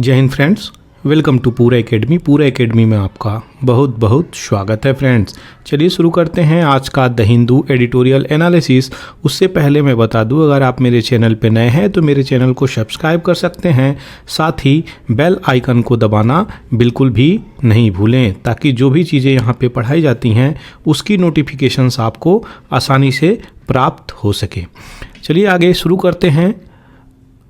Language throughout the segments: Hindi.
जय हिंद फ्रेंड्स, वेलकम टू पूरा एकेडमी। पूरा एकेडमी में आपका बहुत बहुत स्वागत है फ्रेंड्स। चलिए शुरू करते हैं आज का द हिंदू एडिटोरियल एनालिसिस। उससे पहले मैं बता दूं, अगर आप मेरे चैनल पे नए हैं तो मेरे चैनल को सब्सक्राइब कर सकते हैं, साथ ही बेल आइकन को दबाना बिल्कुल भी नहीं भूलें, ताकि जो भी चीज़ें यहाँ पे पढ़ाई जाती हैं उसकी नोटिफिकेशंस आपको आसानी से प्राप्त हो सके। चलिए आगे शुरू करते हैं।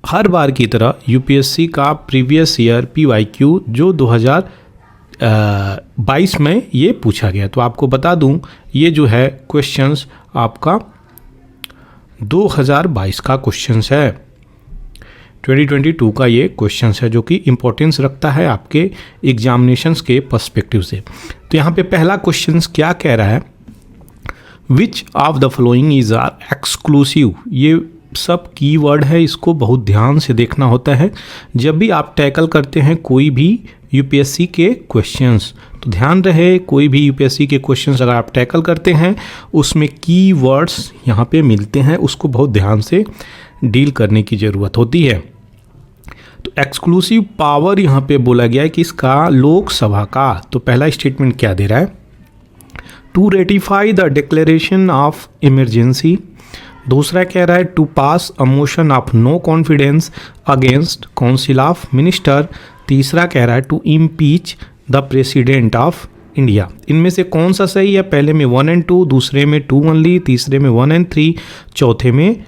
हर बार की तरह यूपीएससी का प्रीवियस ईयर पीवाईक्यू जो 2022 में ये पूछा गया, तो आपको बता दूं ये जो है क्वेश्चंस आपका 2022 का क्वेश्चंस है। 2022 का ये क्वेश्चंस है जो कि इम्पोर्टेंस रखता है आपके एग्जामिनेशंस के पर्सपेक्टिव से। तो यहाँ पे पहला क्वेश्चंस क्या कह रहा है, which of the following is are exclusive. ये सब कीवर्ड है, इसको बहुत ध्यान से देखना होता है जब भी आप टैकल करते हैं कोई भी यूपीएससी के क्वेश्चंस। तो ध्यान रहे, कोई भी यूपीएससी के क्वेश्चंस अगर आप टैकल करते हैं उसमें कीवर्ड्स यहाँ पे मिलते हैं, उसको बहुत ध्यान से डील करने की ज़रूरत होती है। तो एक्सक्लूसिव पावर यहाँ पे बोला गया है कि इसका लोकसभा का। तो पहला स्टेटमेंट क्या दे रहा है, to ratify the declaration of emergency. दूसरा कह रहा है to pass a motion of no confidence against council of minister. तीसरा कह रहा है to impeach the president of India. इनमें से कौन सा सही है? पहले में 1 और 2, दूसरे में 2 ओनली, तीसरे में 1 और 3, चौथे में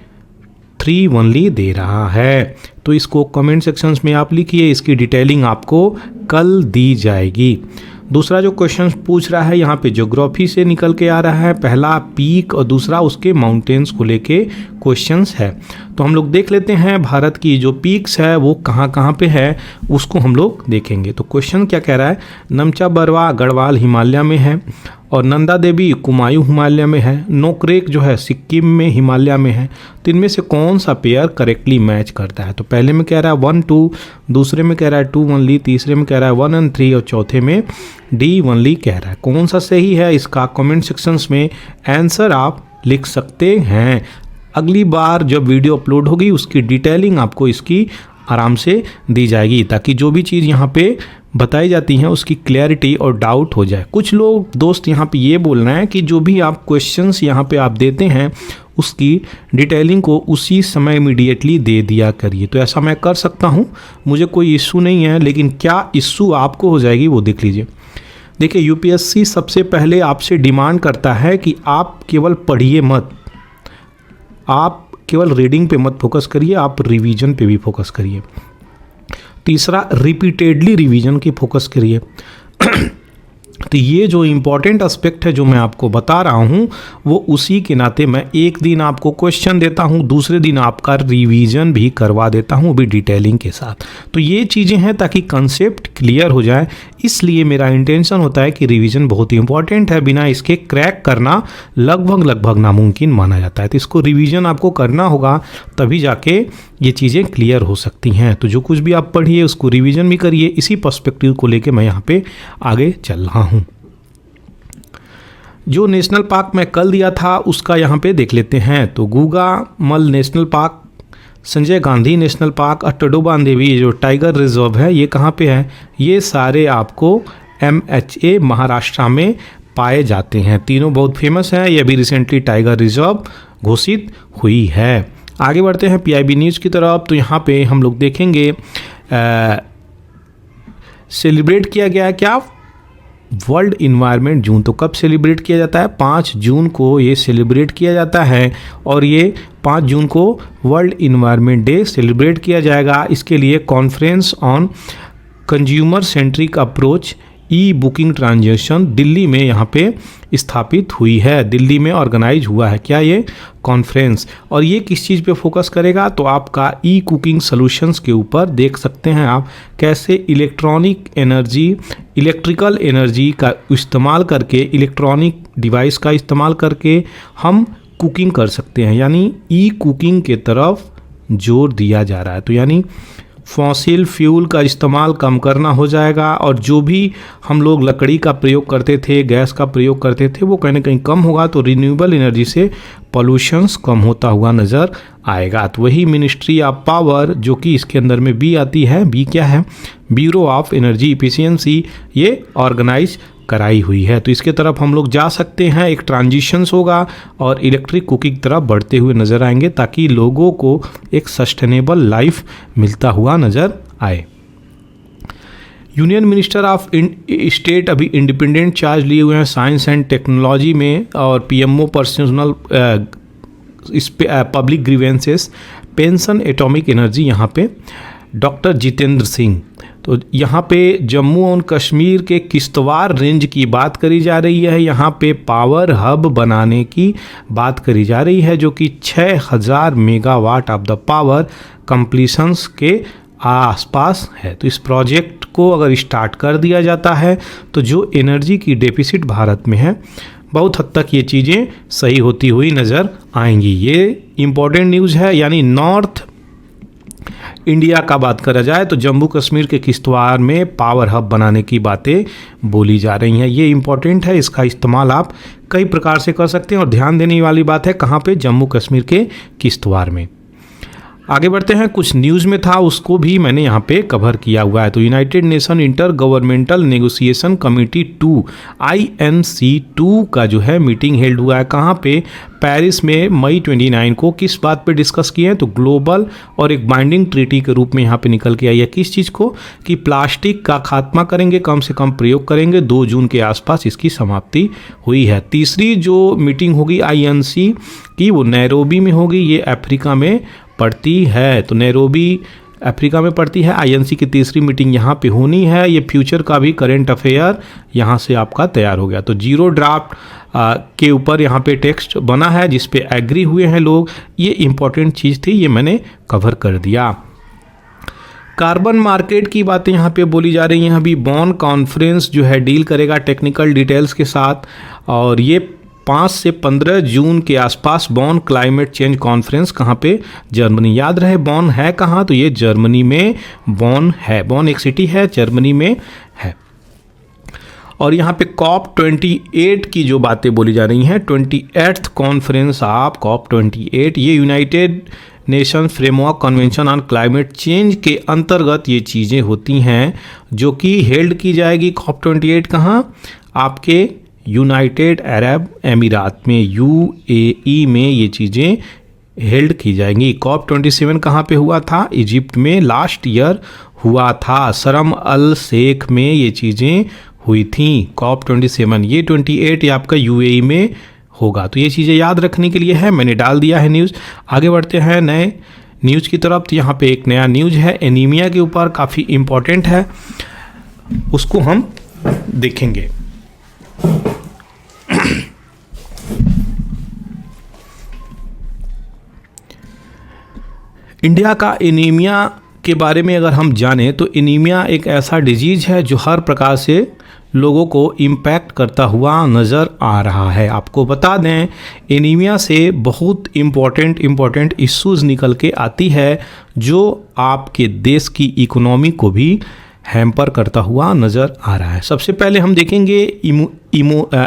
3 ओनली दे रहा है। तो इसको कमेंट सेक्शंस में आप लिखिए, इसकी डिटेलिंग आपको कल दी जाएगी। दूसरा जो क्वेश्चन पूछ रहा है यहाँ पे ज्योग्राफी से निकल के आ रहा है, पहला पीक और दूसरा उसके माउंटेन्स को लेके क्वेश्चंस है। तो हम लोग देख लेते हैं भारत की जो पीक्स है वो कहाँ कहाँ पे है, उसको हम लोग देखेंगे। तो क्वेश्चन क्या कह रहा है, नमचा बरवा गढ़वाल हिमालय में है और नंदा देवी कुमायूं हिमालय में है, नोकरेक जो है सिक्किम में हिमालय में है। तो इनमें से कौन सा पेयर करेक्टली मैच करता है? तो पहले में कह रहा है 1, 2, दूसरे में कह रहा है 2 ओनली, तीसरे में कह रहा है 1 और 3 और चौथे में डी ओनली कह रहा है। कौन सा सही है इसका कमेंट सेक्शंस में आंसर आप लिख सकते हैं। अगली बार जब वीडियो अपलोड होगी उसकी डिटेलिंग आपको इसकी आराम से दी जाएगी, ताकि जो भी चीज़ यहाँ पे बताई जाती हैं उसकी क्लैरिटी और डाउट हो जाए। कुछ लोग दोस्त यहाँ पे ये बोल रहे हैं कि जो भी आप क्वेश्चंस यहाँ पे आप देते हैं उसकी डिटेलिंग को उसी समय इमीडिएटली दे दिया करिए। तो ऐसा मैं कर सकता हूँ, मुझे कोई इशू नहीं है, लेकिन क्या इशू आपको हो जाएगी वो देख लीजिए। देखिए, यूपीएससी सबसे पहले आपसे डिमांड करता है कि आप केवल पढ़िए मत, आप केवल रीडिंग पे मत फोकस करिए, आप रिवीजन पे भी फोकस करिए। तीसरा, रिपीटेडली रिवीजन की फोकस करिए। तो ये जो इम्पॉर्टेंट एस्पेक्ट है जो मैं आपको बता रहा हूँ वो उसी के नाते मैं एक दिन आपको क्वेश्चन देता हूँ, दूसरे दिन आपका रिवीजन भी करवा देता हूँ, भी डिटेलिंग के साथ। तो ये चीज़ें हैं ताकि कंसेप्ट क्लियर हो जाए, इसलिए मेरा इंटेंशन होता है कि रिवीजन बहुत ही इंपॉर्टेंट है, बिना इसके क्रैक करना लगभग नामुमकिन माना जाता है। तो इसको रिवीजन आपको करना होगा, तभी जाके ये चीज़ें क्लियर हो सकती हैं। तो जो कुछ भी आप पढ़िए उसको रिवीजन भी करिए, इसी पर्सपेक्टिव को लेके मैं यहाँ पे आगे चल रहा हूँ। जो नेशनल पार्क मैं कल दिया था उसका यहाँ पे देख लेते हैं। तो Gugamal national park, Sanjay Gandhi national park, अटडोबान देवी जो टाइगर रिजर्व है ये कहाँ पे है? ये सारे आपको MHA महाराष्ट्र में पाए जाते हैं। तीनों बहुत फेमस हैं, ये अभी रिसेंटली टाइगर रिजर्व घोषित हुई है। आगे बढ़ते हैं PIB न्यूज़ की तरफ। तो यहाँ पे हम लोग देखेंगे सेलिब्रेट किया गया क्या, वर्ल्ड इन्वायरमेंट जून। तो कब सेलिब्रेट किया जाता है? 5 जून को ये सेलिब्रेट किया जाता है, और ये 5 जून को वर्ल्ड इन्वायरमेंट डे सेलिब्रेट किया जाएगा। इसके लिए conference on consumer centric approach E booking transaction Delhi में यहाँ पे स्थापित हुई है, दिल्ली में ऑर्गेनाइज हुआ है क्या ये कॉन्फ्रेंस। और ये किस चीज़ पे फोकस करेगा? तो आपका ई कुकिंग सॉल्यूशंस के ऊपर देख सकते हैं आप कैसे इलेक्ट्रिकल एनर्जी का इस्तेमाल करके, इलेक्ट्रॉनिक डिवाइस का इस्तेमाल करके हम कुकिंग कर सकते हैं, यानी ई कुकिंग के तरफ जोर दिया जा रहा है। तो यानी फॉसिल फ्यूल का इस्तेमाल कम करना हो जाएगा और जो भी हम लोग लकड़ी का प्रयोग करते थे, गैस का प्रयोग करते थे, वो कहीं ना कहीं कम होगा। तो रिन्यूएबल एनर्जी से पॉल्यूशंस कम होता हुआ नज़र आएगा। तो वही मिनिस्ट्री ऑफ पावर, जो कि इसके अंदर में बी आती है, बी क्या है, ब्यूरो ऑफ एनर्जी इफिशियंसी, ये ऑर्गेनाइज कराई हुई है। तो इसके तरफ हम लोग जा सकते हैं, एक ट्रांजिशंस होगा और इलेक्ट्रिक कुकिंग की तरफ बढ़ते हुए नज़र आएंगे, ताकि लोगों को एक सस्टेनेबल लाइफ मिलता हुआ नज़र आए। यूनियन मिनिस्टर ऑफ स्टेट अभी इंडिपेंडेंट चार्ज लिए हुए हैं साइंस एंड टेक्नोलॉजी में, और पीएमओ पर्सनल इस पे public grievances, pension, atomic energy, यहाँ पे डॉक्टर जितेंद्र सिंह। तो यहाँ पे जम्मू और कश्मीर के किश्तवाड़ रेंज की बात करी जा रही है। यहाँ पे पावर हब बनाने की बात करी जा रही है, जो कि 6000 मेगावाट ऑफ द पावर कंप्लीशंस के आसपास है। तो इस प्रोजेक्ट को अगर स्टार्ट कर दिया जाता है तो जो एनर्जी की डेफिसिट भारत में है, बहुत हद तक ये चीज़ें सही होती हुई नज़र आएंगी। ये इम्पॉर्टेंट न्यूज़ है। यानी नॉर्थ इंडिया का बात करा जाए तो जम्मू कश्मीर के किश्तवाड़ में पावर हब बनाने की बातें बोली जा रही हैं। ये इम्पॉर्टेंट है, इसका इस्तेमाल आप कई प्रकार से कर सकते हैं। और ध्यान देने वाली बात है, कहाँ पे, जम्मू कश्मीर के किश्तवाड़ में। आगे बढ़ते हैं, कुछ न्यूज़ में था उसको भी मैंने यहाँ पे कवर किया हुआ है। तो United nation inter governmental negotiation committee 2 INC2 का जो है मीटिंग हेल्ड हुआ है। कहाँ पे, पेरिस में, मई 29 को। किस बात पे डिस्कस किए हैं, तो ग्लोबल और एक बाइंडिंग ट्रीटी के रूप में यहाँ पे निकल के आई है। किस चीज़ को, कि प्लास्टिक का खात्मा करेंगे, कम से कम प्रयोग करेंगे। 2 जून के आसपास इसकी समाप्ति हुई है। तीसरी जो मीटिंग होगी INC की, वो नैरोबी में होगी। ये अफ्रीका में पड़ती है। तो नैरोबी अफ्रीका में पड़ती है। INC की तीसरी मीटिंग यहाँ पे होनी है। ये फ्यूचर का भी करेंट अफेयर यहाँ से आपका तैयार हो गया। तो जीरो ड्राफ्ट के ऊपर यहाँ पे टेक्स्ट बना है, जिस पे एग्री हुए हैं लोग। ये इंपॉर्टेंट चीज़ थी, ये मैंने कवर कर दिया। कार्बन मार्केट की बातें यहाँ पे बोली जा रही हैं। अभी बॉन कॉन्फ्रेंस जो है डील करेगा टेक्निकल डिटेल्स के साथ, और ये 5 से 15 जून के आसपास बॉन क्लाइमेट चेंज कॉन्फ्रेंस, कहाँ पे, जर्मनी। याद रहे बॉन है कहाँ, तो ये जर्मनी में बॉन है। बॉन एक सिटी है, जर्मनी में है। और यहाँ पे COP28 की जो बातें बोली जा रही हैं, 28th कॉन्फ्रेंस ऑफ COP28, ये United nation framework convention on climate change के अंतर्गत ये चीज़ें होती हैं, जो कि हेल्ड की जाएगी। COP28 कहाँ, आपके यूनाइटेड अरब अमीरात में, UAE में ये चीज़ें हेल्ड की जाएंगी। COP27 कहाँ पे हुआ था, इजिप्ट में लास्ट ईयर हुआ था। शर्म अल शेख में ये चीज़ें हुई थी। COP27, ये 28 आपका UAE में होगा। तो ये चीज़ें याद रखने के लिए है, मैंने डाल दिया है न्यूज़। आगे बढ़ते हैं नए न्यूज़ की तरफ। तो यहाँ पे एक नया न्यूज़ है एनीमिया के ऊपर, काफ़ी इम्पोर्टेंट है, उसको हम देखेंगे। इंडिया का एनीमिया के बारे में अगर हम जानें तो एनीमिया एक ऐसा डिजीज़ है जो हर प्रकार से लोगों को इम्पैक्ट करता हुआ नज़र आ रहा है। आपको बता दें, एनीमिया से बहुत इम्पोर्टेंट इश्यूज़ निकल के आती है, जो आपके देश की इकोनॉमी को भी हैम्पर करता हुआ नज़र आ रहा है। सबसे पहले हम देखेंगे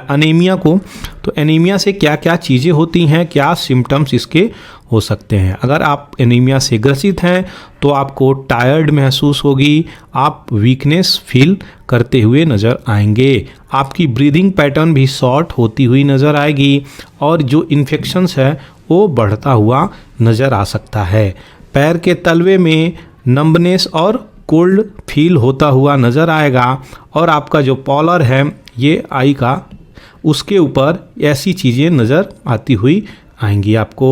अनीमिया को। तो एनीमिया से क्या क्या चीज़ें होती हैं, क्या सिम्टम्स इसके हो सकते हैं। अगर आप एनीमिया से ग्रसित हैं तो आपको टायर्ड महसूस होगी, आप वीकनेस फील करते हुए नज़र आएंगे, आपकी ब्रीदिंग पैटर्न भी शॉर्ट होती हुई नज़र आएगी, और जो इन्फेक्शंस है वो बढ़ता हुआ नज़र आ सकता है। पैर के तलवे में नंबनेस और कोल्ड फील होता हुआ नज़र आएगा, और आपका जो पॉलर है ये आई का, उसके ऊपर ऐसी चीज़ें नज़र आती हुई आएंगी आपको।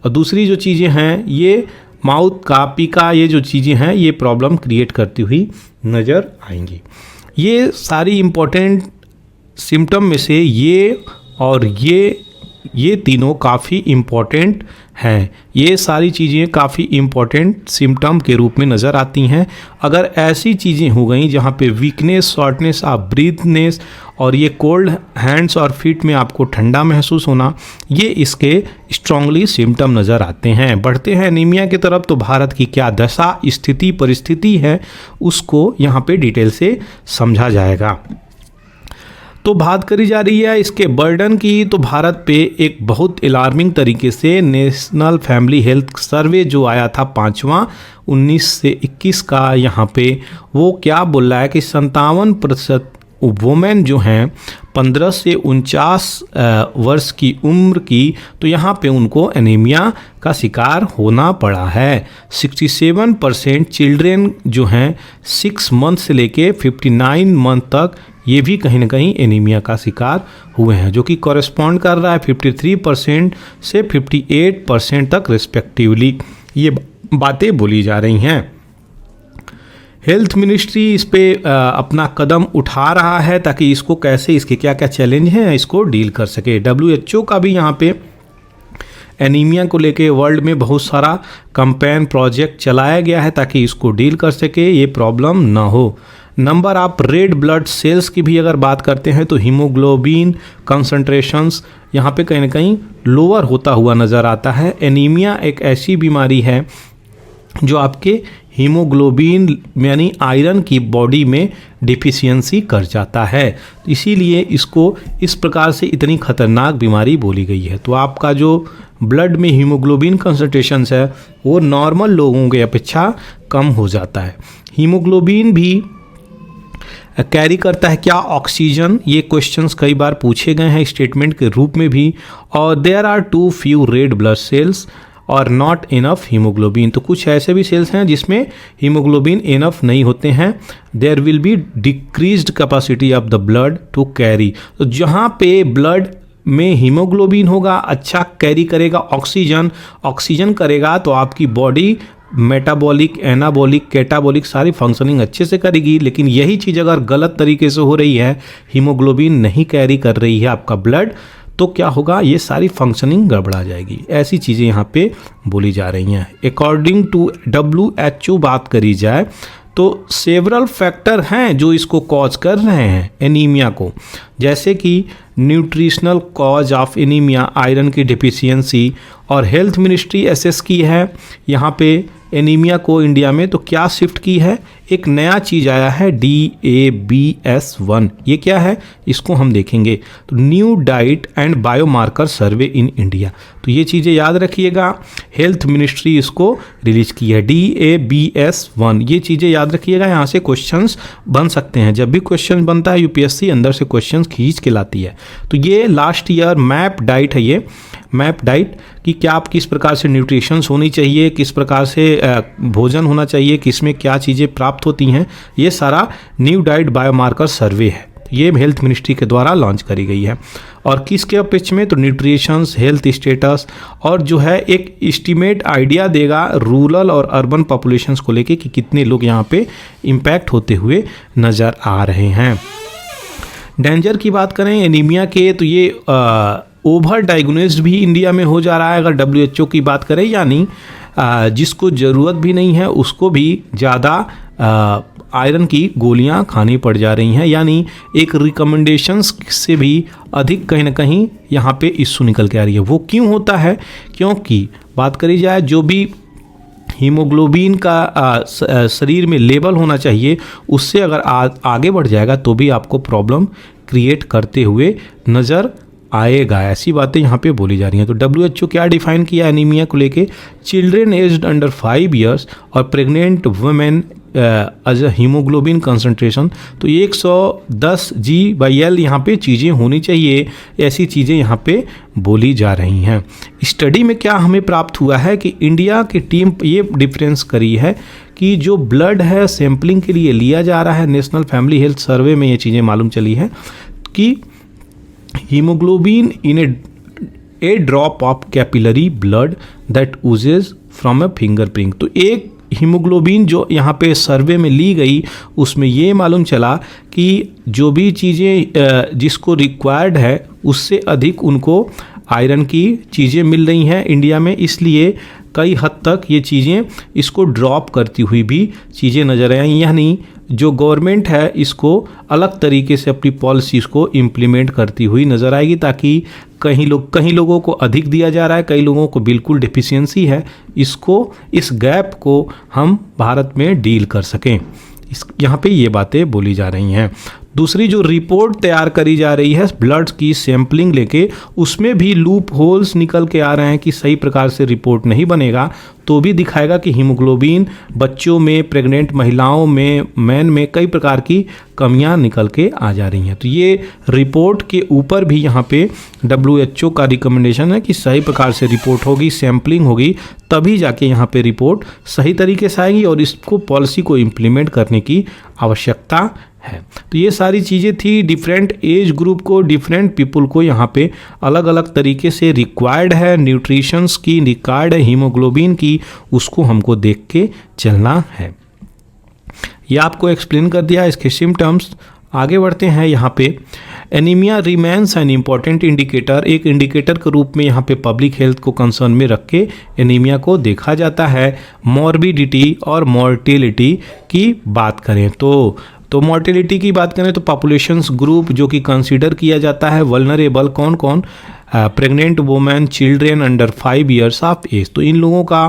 और दूसरी जो चीज़ें हैं, ये माउथ का, पीका, ये जो चीज़ें हैं ये प्रॉब्लम क्रिएट करती हुई नज़र आएंगी। ये सारी इम्पोर्टेंट सिम्टम में से ये और ये तीनों काफ़ी इम्पोर्टेंट हैं। ये सारी चीज़ें काफ़ी इम्पॉर्टेंट सिम्टम के रूप में नज़र आती हैं। अगर ऐसी चीज़ें हो गई जहाँ पे वीकनेस, शॉर्टनेस ऑफ ब्रीथनेस और ये कोल्ड हैंड्स और फीट में आपको ठंडा महसूस होना, ये इसके स्ट्रांगली सिम्टम नज़र आते हैं। बढ़ते हैं एनीमिया की तरफ, तो भारत की क्या दशा, स्थिति, परिस्थिति है, उसको यहाँ पे डिटेल से समझा जाएगा। तो बात करी जा रही है इसके बर्डन की, तो भारत पे एक बहुत अलार्मिंग तरीके से नेशनल फैमिली हेल्थ सर्वे जो आया था 5वां 19 से 21 का, यहाँ पे वो क्या बोल रहा है कि 57% वुमेन जो हैं 15 से 49 वर्ष की उम्र की, तो यहाँ पे उनको एनीमिया का शिकार होना पड़ा है। 67% चिल्ड्रेन जो हैं 6 मंथ से लेके 59 मंथ तक, ये भी कहीं ना कहीं एनीमिया का शिकार हुए हैं, जो कि कॉरेस्पॉन्ड कर रहा है 53% से 58% तक रिस्पेक्टिवली। ये बातें बोली जा रही हैं। हेल्थ मिनिस्ट्री इस पे अपना कदम उठा रहा है ताकि इसको कैसे, इसके क्या क्या चैलेंज हैं, इसको डील कर सके। WHO का भी यहाँ पे एनीमिया को लेके वर्ल्ड में बहुत सारा कैंपेन प्रोजेक्ट चलाया गया है ताकि इसको डील कर सके, ये प्रॉब्लम ना हो। Number of red blood sales की भी अगर बात करते हैं तो हीमोग्लोबिन कंसंट्रेशंस यहाँ पे कहीं ना कहीं लोअर होता हुआ नज़र आता है। एनीमिया एक ऐसी बीमारी है जो आपके हीमोग्लोबिन यानी आयरन की बॉडी में डिफिशियंसी कर जाता है, इसीलिए इसको इस प्रकार से इतनी खतरनाक बीमारी बोली गई है। तो आपका जो ब्लड में हीमोग्लोबिन कंसंट्रेशंस है वो नॉर्मल लोगों की अपेक्षा कम हो जाता है। हीमोग्लोबिन भी कैरी करता है क्या ऑक्सीजन, ये क्वेश्चंस कई बार पूछे गए हैं स्टेटमेंट के रूप में भी। और there are too few red blood cells और नॉट इनफ हीमोग्लोबिन, तो कुछ ऐसे भी सेल्स हैं जिसमें हीमोग्लोबिन इनफ नहीं होते हैं। There will be decreased capacity of the blood to carry, तो जहाँ पे ब्लड में हीमोग्लोबिन होगा, अच्छा कैरी करेगा ऑक्सीजन करेगा, तो आपकी बॉडी मेटाबॉलिक, एनाबॉलिक, कैटाबॉलिक सारी फंक्शनिंग अच्छे से करेगी। लेकिन यही चीज़ अगर गलत तरीके से हो रही है, हीमोग्लोबिन नहीं कैरी कर रही है आपका ब्लड, तो क्या होगा, ये सारी फंक्शनिंग गड़बड़ा जाएगी। ऐसी चीज़ें यहाँ पे बोली जा रही हैं। अकॉर्डिंग टू WHO बात करी जाए तो सेवरल फैक्टर हैं जो इसको कॉज कर रहे हैं एनीमिया को, जैसे कि nutritional cause of anaemia, iron की डिफिशियंसी। और हेल्थ मिनिस्ट्री एसेस की है यहाँ पे एनीमिया को इंडिया में, तो क्या शिफ्ट की है, एक नया चीज़ आया है DABS1। ये क्या है, इसको हम देखेंगे। तो new diet and biomarker survey in India, तो ये चीज़ें याद रखिएगा, हेल्थ मिनिस्ट्री इसको रिलीज की है DABS1। ये चीज़ें याद रखिएगा, यहाँ से क्वेश्चंस बन सकते हैं। जब भी क्वेश्चन बनता है UPSC अंदर से क्वेश्चंस खींच के लाती है। तो ये लास्ट ईयर मैप डाइट है, ये मैप डाइट कि क्या आप किस प्रकार से न्यूट्रिशंस होनी चाहिए, किस प्रकार से भोजन होना चाहिए, किस में क्या चीज़ें प्राप्त होती हैं, ये सारा न्यू डाइट बायोमार्कर सर्वे है। ये हेल्थ मिनिस्ट्री के द्वारा लॉन्च करी गई है। और किसके अपेक्ष में, तो न्यूट्रिशंस, हेल्थ स्टेटस, और जो है एक एस्टीमेट आइडिया देगा रूरल और अर्बन पॉपुलेशंस को लेके कि कितने लोग यहाँ पे इम्पैक्ट होते हुए नज़र आ रहे हैं। डेंजर की बात करें एनीमिया के, तो ये ओवर डायग्नोस्ड भी इंडिया में हो जा रहा है। अगर WHO की बात करें, यानी जिसको ज़रूरत भी नहीं है उसको भी ज़्यादा आयरन की गोलियां खानी पड़ जा रही हैं, यानी एक रिकमेंडेशंस से भी अधिक कहीं ना कहीं यहाँ पे इश्यू निकल के आ रही है। वो क्यों होता है, क्योंकि बात करी जाए जो भी हीमोग्लोबिन का शरीर में लेवल होना चाहिए, उससे अगर आगे बढ़ जाएगा तो भी आपको प्रॉब्लम क्रिएट करते हुए नज़र आएगा। ऐसी बातें यहाँ पे बोली जा रही हैं। तो WHO क्या डिफाइन किया एनीमिया को लेके, चिल्ड्रेन एज्ड अंडर 5 इयर्स और pregnant women as a haemoglobin concentration, तो 110 G/L यहाँ पे चीज़ें होनी चाहिए। ऐसी चीज़ें यहाँ पे बोली जा रही हैं। स्टडी में क्या हमें प्राप्त हुआ है कि इंडिया की टीम ये डिफरेंस करी है कि जो ब्लड है सैम्पलिंग के लिए लिया जा रहा है, नेशनल फैमिली हेल्थ सर्वे में ये चीज़ें मालूम चली है कि haemoglobin in a drop of capillary blood that oozes from a fingerprint, तो एक हीमोग्लोबिन जो यहाँ पे सर्वे में ली गई उसमें ये मालूम चला कि जो भी चीज़ें जिसको रिक्वायर्ड है उससे अधिक उनको आयरन की चीज़ें मिल रही हैं इंडिया में, इसलिए कई हद तक ये चीज़ें इसको ड्रॉप करती हुई भी चीज़ें नज़र आई। यानी जो गवर्नमेंट है इसको अलग तरीके से अपनी पॉलिसीज़ को इम्प्लीमेंट करती हुई नज़र आएगी, ताकि कहीं लोगों को अधिक दिया जा रहा है, कई लोगों को बिल्कुल डिफिशियंसी है, इस गैप को हम भारत में डील कर सकें। यहाँ पे ये बातें बोली जा रही हैं। दूसरी जो रिपोर्ट तैयार करी जा रही है ब्लड की सैंपलिंग लेके, उसमें भी लूप होल्स निकल के आ रहे हैं कि सही प्रकार से रिपोर्ट नहीं बनेगा तो भी दिखाएगा कि हीमोग्लोबिन बच्चों में, प्रेग्नेंट महिलाओं में, मैन में कई प्रकार की कमियां निकल के आ जा रही हैं। तो ये रिपोर्ट के ऊपर भी यहाँ पे WHO का रिकमेंडेशन है कि सही प्रकार से रिपोर्ट होगी, सैंपलिंग होगी, तभी जाके यहाँ पे रिपोर्ट सही तरीके से आएगी और इसको पॉलिसी को इम्प्लीमेंट करने की आवश्यकता है। तो ये सारी चीज़ें थी। डिफरेंट एज ग्रुप को, डिफरेंट पीपल को यहाँ पे अलग अलग तरीके से रिक्वायर्ड है, न्यूट्रिशंस की रिक्वायर्ड है, हीमोग्लोबिन की, उसको हमको देख के चलना है। ये आपको एक्सप्लेन कर दिया इसके सिम्टम्स। आगे बढ़ते हैं। यहाँ पे anaemia remains an important indicator, एक इंडिकेटर के रूप में यहाँ पे पब्लिक हेल्थ को कंसर्न में रख के एनीमिया को देखा जाता है। मॉर्बिडिटी और मॉर्टेलिटी की बात करें तो मॉर्टेलिटी की बात करें तो पॉपुलेशंस ग्रुप जो कि कंसीडर किया जाता है वल्नरेबल, कौन कौन, pregnant women, children under 5 years of age. तो इन लोगों का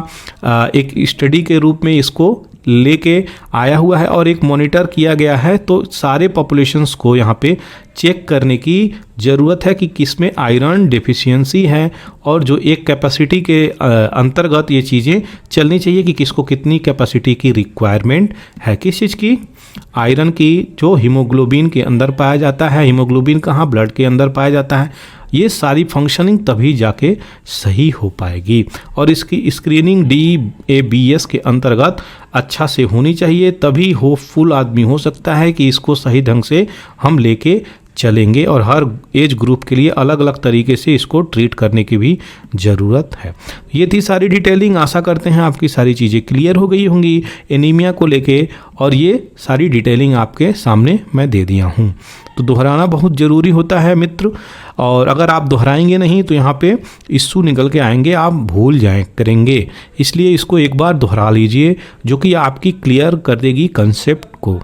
एक स्टडी के रूप में इसको लेके आया हुआ है और एक मॉनिटर किया गया है। तो सारे पॉपुलेशंस को यहाँ पे चेक करने की ज़रूरत है कि किस में आयरन डेफिशिएंसी है, और जो एक कैपेसिटी के अंतर्गत ये चीज़ें चलनी चाहिए कि किसको कितनी कैपेसिटी की रिक्वायरमेंट है, किस चीज़ की, आयरन की, जो हीमोग्लोबिन के अंदर पाया जाता है। हीमोग्लोबिन कहाँ, ब्लड के अंदर पाया जाता है। ये सारी फंक्शनिंग तभी जाके सही हो पाएगी और इसकी स्क्रीनिंग DABS के अंतर्गत अच्छा से होनी चाहिए, तभी होपफुल आदमी हो सकता है कि इसको सही ढंग से हम लेके चलेंगे। और हर एज ग्रुप के लिए अलग अलग तरीके से इसको ट्रीट करने की भी ज़रूरत है। ये थी सारी डिटेलिंग। आशा करते हैं आपकी सारी चीज़ें क्लियर हो गई होंगी एनीमिया को लेके, और ये सारी डिटेलिंग आपके सामने मैं दे दिया हूँ। तो दोहराना बहुत ज़रूरी होता है मित्र, और अगर आप दोहराएंगे नहीं तो यहाँ पे इश्यू निकल के आएंगे, आप भूल जाए करेंगे। इसलिए इसको एक बार दोहरा लीजिए, जो कि आपकी क्लियर कर देगी कंसेप्ट को।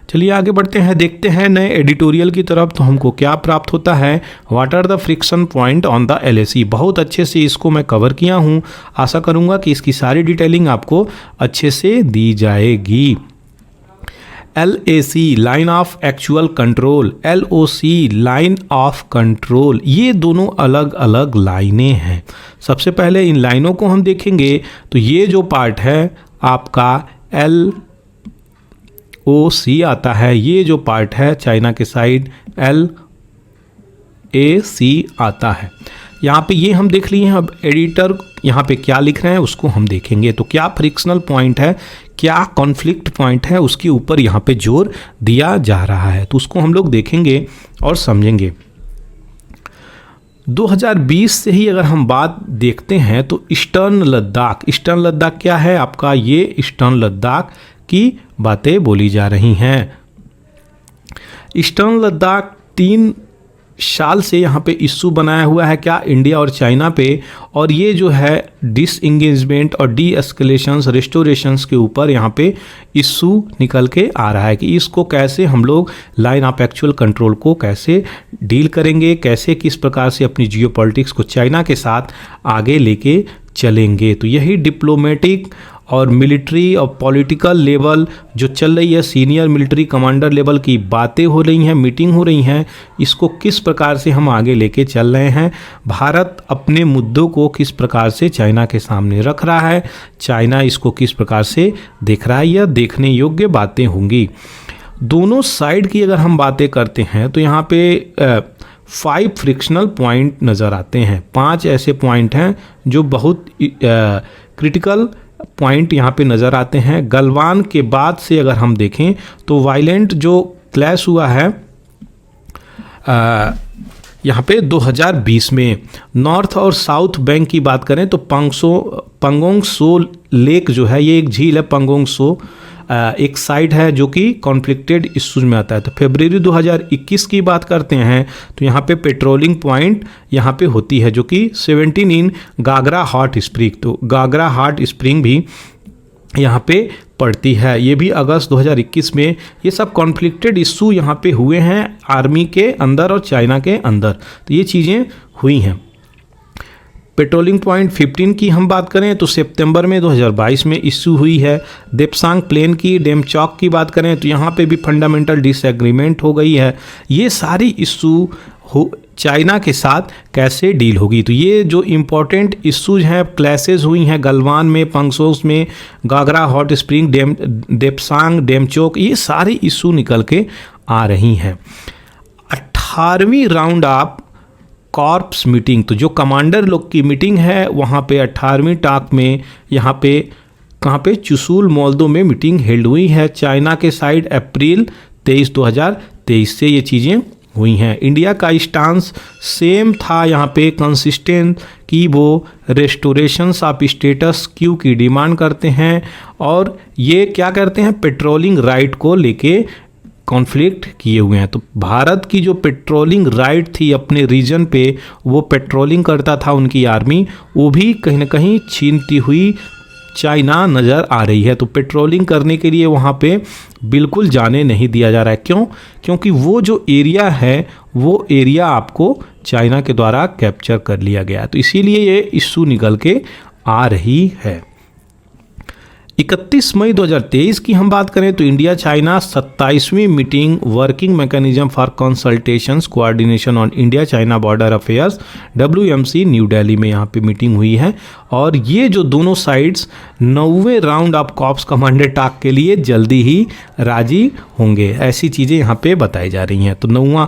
चलिए आगे बढ़ते हैं, देखते हैं नए एडिटोरियल की तरफ। तो हमको क्या प्राप्त होता है, what are the friction point on the LAC। बहुत अच्छे से इसको मैं कवर किया हूँ। आशा करूँगा कि इसकी सारी डिटेलिंग आपको अच्छे से दी जाएगी। LAC line of actual control, LOC line of control, ये दोनों अलग अलग लाइनें हैं। सबसे पहले इन लाइनों को हम देखेंगे। तो ये जो पार्ट है आपका LOC आता है, ये जो पार्ट है चाइना के साइड LAC आता है। यहाँ पे ये हम देख लिए हैं। अब एडिटर यहाँ पे क्या लिख रहे हैं उसको हम देखेंगे। तो क्या फ्रिक्शनल पॉइंट है, क्या कॉन्फ्लिक्ट पॉइंट है, उसके ऊपर यहाँ पे जोर दिया जा रहा है। तो उसको हम लोग देखेंगे और समझेंगे। 2020 से ही अगर हम बात देखते हैं तो ईस्टर्न लद्दाख क्या है आपका, ये ईस्टर्न लद्दाख की बातें बोली जा रही हैं। ईस्टर्न लद्दाख 3 साल से यहाँ पे इश्यू बनाया हुआ है, क्या, इंडिया और चाइना पे। और ये जो है डिसएंगेजमेंट और डी एस्केलेशंस, रेस्टोरेशंस के ऊपर यहाँ पे इश्यू निकल के आ रहा है कि इसको कैसे हम लोग लाइन ऑफ एक्चुअल कंट्रोल को कैसे डील करेंगे, कैसे किस प्रकार से अपनी जियोपॉलिटिक्स को चाइना के साथ आगे लेके चलेंगे। तो यही डिप्लोमेटिक और मिलिट्री और पॉलिटिकल लेवल जो चल रही है, सीनियर मिलिट्री कमांडर लेवल की बातें हो रही हैं, मीटिंग हो रही हैं, इसको किस प्रकार से हम आगे लेके चल रहे हैं। भारत अपने मुद्दों को किस प्रकार से चाइना के सामने रख रहा है, चाइना इसको किस प्रकार से देख रहा है, यह देखने योग्य बातें होंगी। दोनों साइड की अगर हम बातें करते हैं तो यहाँ पे 5 फ्रिक्शनल पॉइंट नज़र आते हैं। 5 ऐसे पॉइंट हैं जो बहुत क्रिटिकल पॉइंट यहाँ पे नज़र आते हैं। गलवान के बाद से अगर हम देखें तो वायलेंट जो क्लैश हुआ है यहाँ पे 2020 में, नॉर्थ और साउथ बैंक की बात करें तो पंगोंग सो लेक जो है, ये एक झील है पंगोंग सो, एक साइड है जो कि कॉन्फ्लिक्टेड इश्यूज में आता है। तो फरवरी 2021 की बात करते हैं तो यहाँ पे पेट्रोलिंग पॉइंट यहाँ पे होती है जो कि 17 इन गागरा हॉट स्प्रिंग। तो गागरा हॉट स्प्रिंग भी यहाँ पे पड़ती है। ये भी अगस्त 2021 में ये सब कॉन्फ्लिक्टेड इशू यहाँ पे हुए हैं आर्मी के अंदर और चाइना के अंदर, तो ये चीज़ें हुई हैं। पेट्रोलिंग पॉइंट 15 की हम बात करें तो सितंबर में 2022 में इशू हुई है। देपसांग प्लेन की डेमचौक की बात करें तो यहाँ पे भी फंडामेंटल डिसएग्रीमेंट हो गई है। ये सारी इशू चाइना के साथ कैसे डील होगी, तो ये जो इम्पोर्टेंट इश्यूज हैं, क्लैसेस हुई हैं गलवान में, पंगसोस में, गागरा हॉट स्प्रिंग, देपसांग, डेमचौक, ये सारी इशू निकल के आ रही हैं। 18वीं राउंड ऑफ कॉर्प्स मीटिंग, तो जो कमांडर लोग की मीटिंग है वहाँ पे 18वीं टाक में यहाँ पे कहाँ पे चुशुल मोल्दो में मीटिंग हेल्ड हुई है। चाइना के साइड अप्रैल 23, 2023 से ये चीज़ें हुई हैं। इंडिया का स्टांस सेम था यहाँ पे, कंसिस्टेंट, कि वो रेस्टोरेशंस ऑफ स्टेटस क्यू की डिमांड करते हैं और ये क्या करते हैं, पेट्रोलिंग राइट को लेके कॉन्फ्लिक्ट किए हुए हैं। तो भारत की जो पेट्रोलिंग राइट थी अपने रीजन पे, वो पेट्रोलिंग करता था उनकी आर्मी, वो भी कहीं ना कहीं छीनती हुई चाइना नज़र आ रही है। तो पेट्रोलिंग करने के लिए वहाँ पे बिल्कुल जाने नहीं दिया जा रहा है। क्यों? क्योंकि वो जो एरिया है वो एरिया आपको चाइना के द्वारा कैप्चर कर लिया गया है। तो इसीलिए ये इशू निकल के आ रही है। 31 मई 2023 की हम बात करें तो इंडिया चाइना 27वीं meeting working mechanism for consultations coordination on India China border affairs WMC New Delhi में यहाँ पे मीटिंग हुई है। और ये जो दोनों साइड्स 9वें round of corps commander talk के लिए जल्दी ही राजी होंगे, ऐसी चीज़ें यहाँ पे बताई जा रही हैं। तो 19वां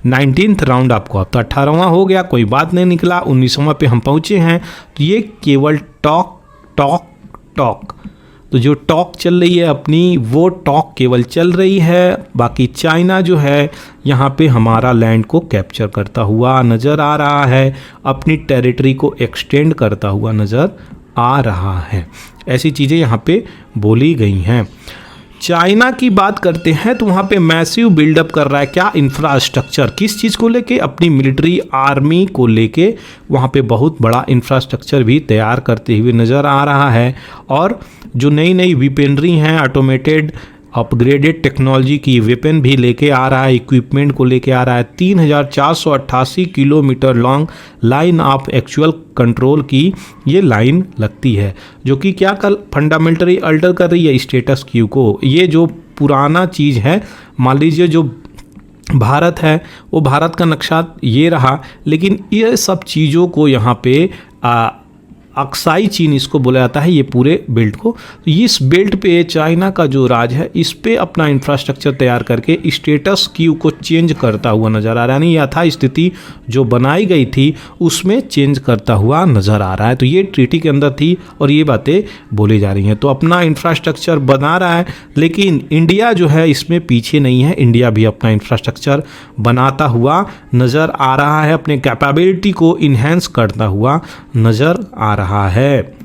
19th राउंड ऑफ कॉप, तो 18वां हो गया, कोई बात नहीं निकला, 19वां पे हम पहुँचे हैं। तो ये केवल टॉक तो जो टॉक चल रही है अपनी, वो टॉक केवल चल रही है। बाकी चाइना जो है यहाँ पे हमारा लैंड को कैप्चर करता हुआ नज़र आ रहा है, अपनी टेरिटरी को एक्सटेंड करता हुआ नज़र आ रहा है। ऐसी चीज़ें यहाँ पे बोली गई हैं। चाइना की बात करते हैं तो वहाँ पे मैसिव बिल्डअप कर रहा है, क्या, इंफ्रास्ट्रक्चर, किस चीज़ को लेके, अपनी मिलिट्री आर्मी को लेके वहाँ पे बहुत बड़ा इंफ्रास्ट्रक्चर भी तैयार करते हुए नज़र आ रहा है। और जो नई नई वेपनरी हैं, ऑटोमेटेड अपग्रेडेड टेक्नोलॉजी की वेपन भी लेके आ रहा है, इक्विपमेंट को लेके आ रहा है। 3488 kilometre long line of actual control की ये लाइन लगती है, जो कि क्या कल फंडामेंटली अल्टर कर रही है स्टेटस क्यू को। ये जो पुराना चीज़ है, मान लीजिए जो भारत है वो भारत का नक्शा ये रहा, लेकिन ये सब चीज़ों को यहाँ पे अक्साई चीन इसको बोला जाता है, ये पूरे बेल्ट को। तो इस बेल्ट पे चाइना का जो राज है, इस पे अपना इंफ्रास्ट्रक्चर तैयार करके स्टेटस क्यू को चेंज करता हुआ नज़र आ रहा है। नहीं, यथा स्थिति जो बनाई गई थी उसमें चेंज करता हुआ नज़र आ रहा है। तो ये ट्रीटी के अंदर थी और ये बातें बोली जा रही हैं। तो अपना इंफ्रास्ट्रक्चर बना रहा है, लेकिन इंडिया जो है इसमें पीछे नहीं है। इंडिया भी अपना इंफ्रास्ट्रक्चर बनाता हुआ नज़र आ रहा है, अपने कैपेबिलिटी को इन्हेंस करता हुआ नज़र आ रहा है।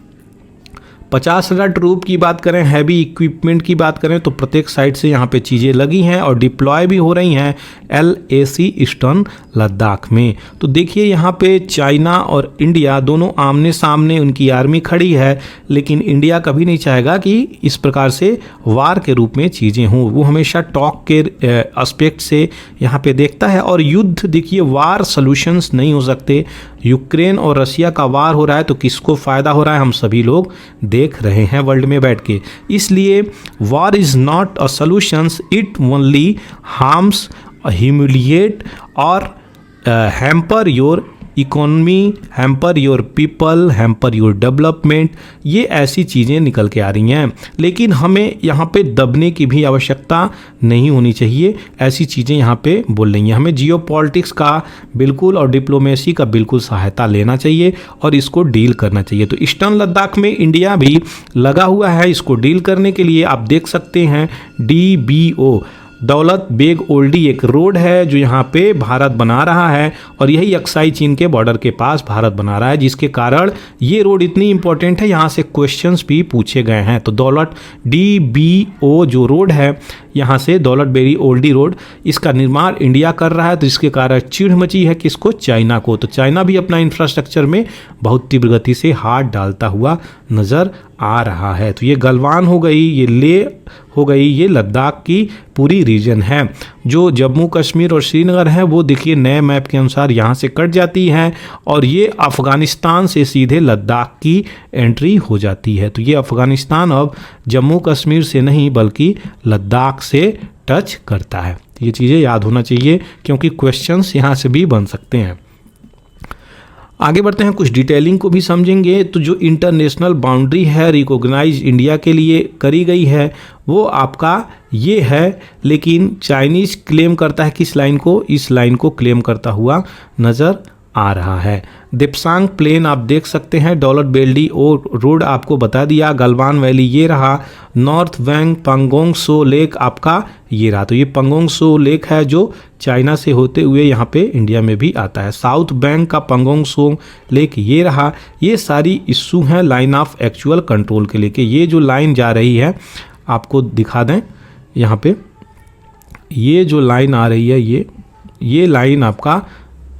50,000 ट्रूप की बात करें, हैवी इक्विपमेंट की बात करें तो प्रत्येक साइड से यहाँ पे चीज़ें लगी हैं और डिप्लॉय भी हो रही हैं LAC ईस्टर्न लद्दाख में। तो देखिए यहाँ पे चाइना और इंडिया दोनों आमने सामने उनकी आर्मी खड़ी है, लेकिन इंडिया कभी नहीं चाहेगा कि इस प्रकार से वार के रूप में चीज़ें हों। वो हमेशा टॉक के एस्पेक्ट से यहाँ पे देखता है। और युद्ध, देखिए, वार सॉल्यूशंस नहीं हो सकते। यूक्रेन और रसिया का वार हो रहा है तो किसको फ़ायदा हो रहा है, हम सभी लोग देख रहे हैं वर्ल्ड में बैठ के। इसलिए war is not a solutions, it only harms, humiliate और hamper your economy, hamper your people, hamper your development. ये ऐसी चीज़ें निकल के आ रही हैं, लेकिन हमें यहाँ पे दबने की भी आवश्यकता नहीं होनी चाहिए। ऐसी चीज़ें यहाँ पे बोल रही हैं। हमें जियोपॉलिटिक्स का बिल्कुल और डिप्लोमेसी का बिल्कुल सहायता लेना चाहिए और इसको डील करना चाहिए। तो ईस्टर्न लद्दाख में इंडिया भी लगा हुआ है इसको डील करने के लिए। आप देख सकते हैं DBO दौलत बेग ओल्डी एक रोड है जो यहाँ पे भारत बना रहा है, और यही अक्साई चीन के बॉर्डर के पास भारत बना रहा है, जिसके कारण ये रोड इतनी इंपॉर्टेंट है, यहाँ से क्वेश्चंस भी पूछे गए हैं। तो दौलत DBO जो रोड है यहाँ से, दौलत बेरी ओल्डी रोड, इसका निर्माण इंडिया कर रहा है, तो इसके कारण चिढ़ मची है किसको? चाइना को। तो चाइना भी अपना इंफ्रास्ट्रक्चर में बहुत तीव्र गति से हाथ डालता हुआ नज़र आ रहा है। तो ये गलवान हो गई, ये ले हो गई, ये लद्दाख की पूरी रीजन है। जो जम्मू कश्मीर और श्रीनगर है वो देखिए नए मैप के अनुसार यहाँ से कट जाती है, और ये अफ़गानिस्तान से सीधे लद्दाख की एंट्री हो जाती है। तो ये अफ़गानिस्तान अब जम्मू कश्मीर से नहीं बल्कि लद्दाख से टच करता है। ये चीज़ें याद होना चाहिए क्योंकि क्वेश्चंस यहाँ से भी बन सकते हैं। आगे बढ़ते हैं, कुछ डिटेलिंग को भी समझेंगे। तो जो इंटरनेशनल बाउंड्री है रिकॉग्नाइज इंडिया के लिए करी गई है वो आपका ये है, लेकिन चाइनीज़ क्लेम करता है किस लाइन को? इस लाइन को क्लेम करता हुआ नज़र आ रहा है। दिप्सांग प्लेन आप देख सकते हैं, दौलत बेल्डी और रोड आपको बता दिया, गलवान वैली ये रहा, नॉर्थ बैंक पंगोंग सो लेक आपका ये रहा। तो ये पंगोंग सो लेक है जो चाइना से होते हुए यहाँ पे इंडिया में भी आता है। साउथ बैंक का पंगोंग सो लेक ये रहा। ये सारी इशू हैं लाइन ऑफ एक्चुअल कंट्रोल के लेके। ये जो लाइन जा रही है आपको दिखा दें यहाँ पे, ये जो लाइन आ रही है ये लाइन आपका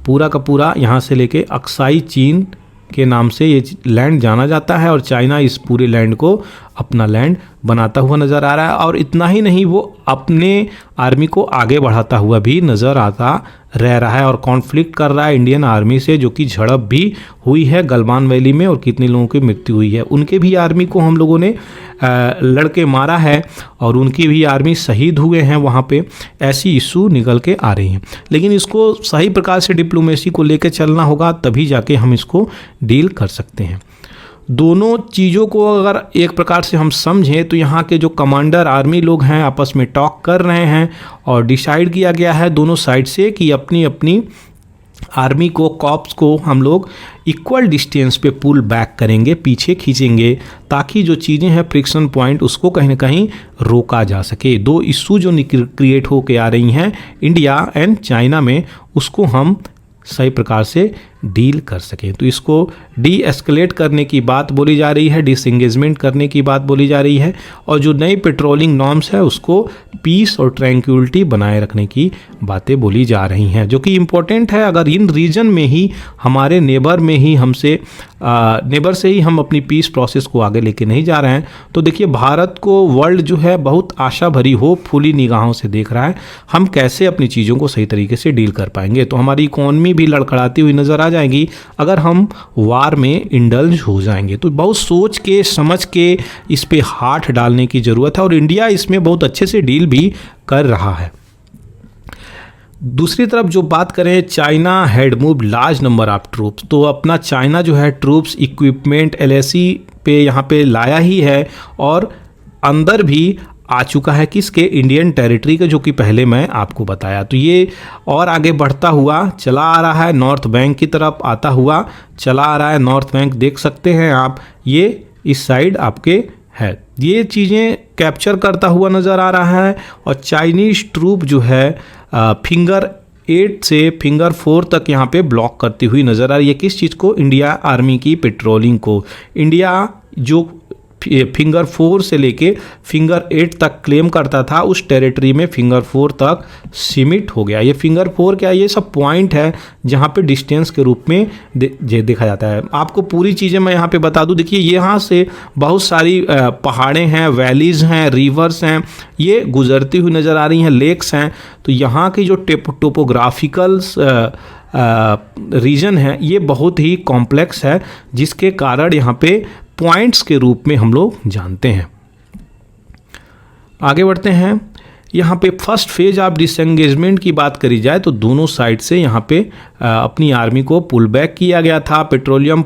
पूरा का पूरा यहाँ से लेके अक्साई चीन के नाम से ये लैंड जाना जाता है, और चाइना इस पूरे लैंड को अपना लैंड बनाता हुआ नज़र आ रहा है। और इतना ही नहीं, वो अपने आर्मी को आगे बढ़ाता हुआ भी नज़र आता रह रहा है और कॉन्फ्लिक्ट कर रहा है इंडियन आर्मी से, जो कि झड़प भी हुई है गलवान वैली में, और कितने लोगों की मृत्यु हुई है। उनके भी आर्मी को हम लोगों ने लड़के मारा है और उनकी भी आर्मी शहीद हुए हैं वहाँ पे। ऐसी इशू निकल के आ रही हैं, लेकिन इसको सही प्रकार से डिप्लोमेसी को लेकर चलना होगा, तभी जाके हम इसको डील कर सकते हैं। दोनों चीज़ों को अगर एक प्रकार से हम समझें तो यहाँ के जो कमांडर आर्मी लोग हैं आपस में टॉक कर रहे हैं, और डिसाइड किया गया है दोनों साइड से कि अपनी अपनी आर्मी को, कॉप्स को हम लोग इक्वल डिस्टेंस पे पुल बैक करेंगे, पीछे खींचेंगे, ताकि जो चीज़ें हैं फ्रिक्शन पॉइंट उसको कहीं ना कहीं रोका जा सके। दो इशू जो क्रिएट होके आ रही हैं इंडिया एंड चाइना में, उसको हम सही प्रकार से डील कर सकें। तो इसको डी एस्केलेट करने की बात बोली जा रही है, डिसएंगेजमेंट करने की बात बोली जा रही है, और जो नई पेट्रोलिंग नॉर्म्स है उसको पीस और ट्रैंक्विलिटी बनाए रखने की बातें बोली जा रही हैं, जो कि इम्पोर्टेंट है। अगर इन रीजन में ही हमारे नेबर में ही हमसे नेबर से ही हम अपनी पीस प्रोसेस को आगे लेके नहीं जा रहे हैं, तो देखिए भारत को वर्ल्ड जो है बहुत आशा भरी होपफुली निगाहों से देख रहा है। हम कैसे अपनी चीज़ों को सही तरीके से डील कर पाएंगे। तो हमारी इकोनॉमी भी लड़खड़ाती हुई नज़र आ जाएगी अगर हम वार में इंडल्ज हो जाएंगे। तो बहुत सोच के समझ के इस पे हाथ डालने की ज़रूरत है, और इंडिया इसमें बहुत अच्छे से डील भी कर रहा है। दूसरी तरफ जो बात करें, China had move large number of troops, तो अपना चाइना जो है ट्रूप्स इक्विपमेंट LAC पे यहाँ पे लाया ही है, और अंदर भी आ चुका है किसके? इंडियन टेरिटरी के, जो कि पहले मैं आपको बताया। तो ये और आगे बढ़ता हुआ चला आ रहा है, नॉर्थ बैंक की तरफ आता हुआ चला आ रहा है। नॉर्थ बैंक देख सकते हैं आप, ये इस साइड आपके है, ये चीज़ें कैप्चर करता हुआ नज़र आ रहा है। और चाइनीज़ ट्रूप जो है फिंगर 8 से फिंगर 4 तक यहाँ पे ब्लॉक करती हुई नज़र आ रही है। किस चीज़ को? इंडिया आर्मी की पेट्रोलिंग को। इंडिया जो फिंगर 4 से लेके फिंगर 8 तक क्लेम करता था, उस टेरिटरी में फिंगर 4 तक सीमित हो गया। ये फिंगर 4 क्या, ये सब पॉइंट है जहाँ पे डिस्टेंस के रूप में देखा जाता है। आपको पूरी चीज़ें मैं यहाँ पे बता दूँ। देखिए यहाँ से बहुत सारी पहाड़ें हैं, वैलीज़ हैं, रिवर्स हैं, ये गुजरती हुई नज़र आ रही हैं, लेक्स हैं। तो यहाँ की जो टोपोग्राफिकल रीजन है ये बहुत ही कॉम्प्लेक्स है, जिसके कारण यहाँ पे पॉइंट्स के रूप में हम लोग जानते हैं। आगे बढ़ते हैं, यहाँ पे फर्स्ट फेज ऑफ डिसएंगेजमेंट की बात करी जाए तो दोनों साइड से यहाँ पे अपनी आर्मी को पुल बैक किया गया था। पेट्रोलिंग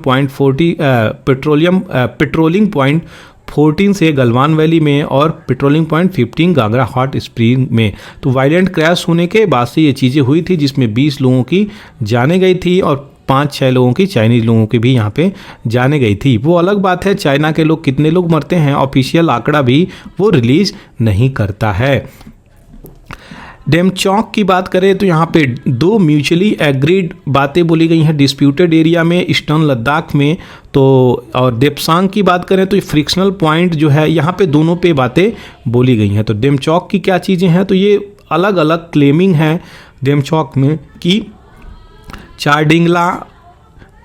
पॉइंट 14 से गलवान वैली में और patrolling point 15 Ghaghara hot spring में। तो वायलेंट क्रैश होने के बाद से ये चीज़ें हुई थी, जिसमें 20 लोगों की जाने गई थी और 5-6 लोगों की, चाइनीज़ लोगों की भी यहाँ पे जाने गई थी। वो अलग बात है, चाइना के लोग कितने लोग मरते हैं ऑफिशियल आंकड़ा भी वो रिलीज़ नहीं करता है। डेमचौक की बात करें तो यहाँ पे दो म्यूचुअली एग्रीड बातें बोली गई हैं डिस्प्यूटेड एरिया में ईस्टर्न लद्दाख में। तो और देपसांग की बात करें तो ये फ्रिक्शनल पॉइंट जो है यहाँ पे दोनों पे बातें बोली गई हैं। तो डेमचौक की क्या चीज़ें हैं, तो ये अलग अलग क्लेमिंग है डेमचौक में कि चारडिंगला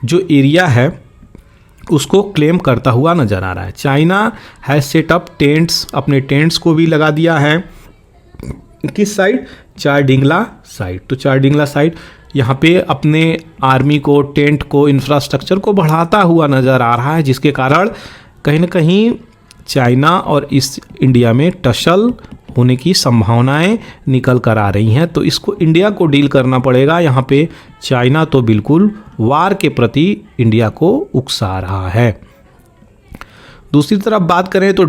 जो एरिया है उसको क्लेम करता हुआ नज़र आ रहा है। China has set up tents, अपने टेंट्स को भी लगा दिया है किस साइड, चारडिंगला साइड। तो चारडिंगला साइड यहाँ पे अपने आर्मी को, टेंट को, इंफ्रास्ट्रक्चर को बढ़ाता हुआ नज़र आ रहा है, जिसके कारण कहीं ना कहीं चाइना और इस इंडिया में टसल होने की संभावनाएं निकल कर आ रही हैं। तो इसको इंडिया को डील करना पड़ेगा। यहाँ पे चाइना तो बिल्कुल वार के प्रति इंडिया को उकसा रहा है। दूसरी तरफ बात करें तो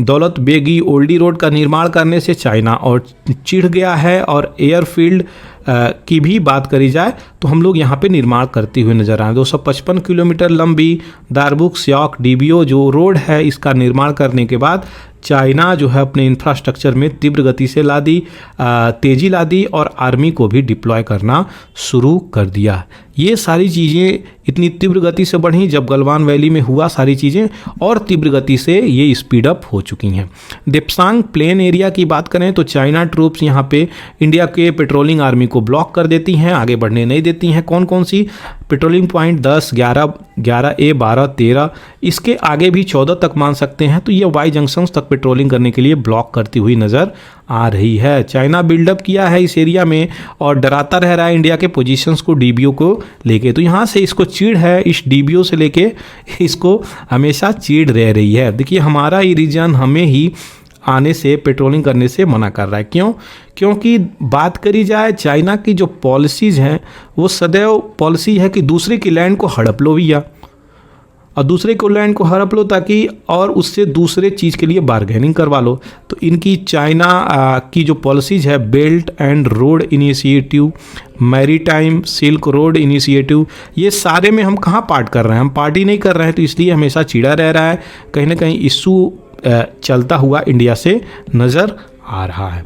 दौलत बेगी ओल्डी रोड का निर्माण करने से चाइना और चिढ़ गया है, और एयरफील्ड की भी बात करी जाए तो हम लोग यहाँ पे निर्माण करते हुए नजर आए। 255 किलोमीटर लंबी दारबुक स्योक डीबीओ जो रोड है, इसका निर्माण करने के बाद चाइना जो है अपने इंफ्रास्ट्रक्चर में तीव्र गति से तेज़ी ला दी और आर्मी को भी डिप्लॉय करना शुरू कर दिया। ये सारी चीज़ें इतनी तीव्र गति से बढ़ी, जब गलवान वैली में हुआ सारी चीज़ें और तीव्र गति से ये स्पीड अप हो चुकी हैं। देपसांग प्लेन एरिया की बात करें तो चाइना ट्रूप्स यहाँ पे इंडिया के पेट्रोलिंग आर्मी को ब्लॉक कर देती हैं, आगे बढ़ने नहीं देती हैं। कौन कौन सी पेट्रोलिंग पॉइंट 10, 11, 11A, 12, 13, इसके आगे भी 14 तक मान सकते हैं। तो ये वाई जंक्शंस तक पेट्रोलिंग करने के लिए ब्लॉक करती हुई नज़र आ रही है। चाइना बिल्डअप किया है इस एरिया में और डराता रह रहा है इंडिया के पोजीशंस को डीबीओ को लेके। तो यहाँ से इसको चिढ़ है, इस डीबीओ से लेके इसको हमेशा चिढ़ रह रही है। देखिए हमारा ये रीजन हमें ही आने से, पेट्रोलिंग करने से मना कर रहा है। क्यों? क्योंकि बात करी जाए चाइना की जो पॉलिसीज़ हैं वो सदैव पॉलिसी है कि दूसरे की लैंड को हड़प लो भैया, और दूसरे को लैंड को हड़प लो ताकि और उससे दूसरे चीज़ के लिए बार्गेनिंग करवा लो। तो इनकी चाइना की जो पॉलिसीज़ है, belt and road initiative, maritime silk road initiative, ये सारे में हम कहाँ पार्ट कर रहे हैं, हम पार्टी नहीं कर रहे हैं। तो इसलिए हमेशा चिढ़ा रह रहा है, कहीं ना कहीं इशू चलता हुआ इंडिया से नज़र आ रहा है।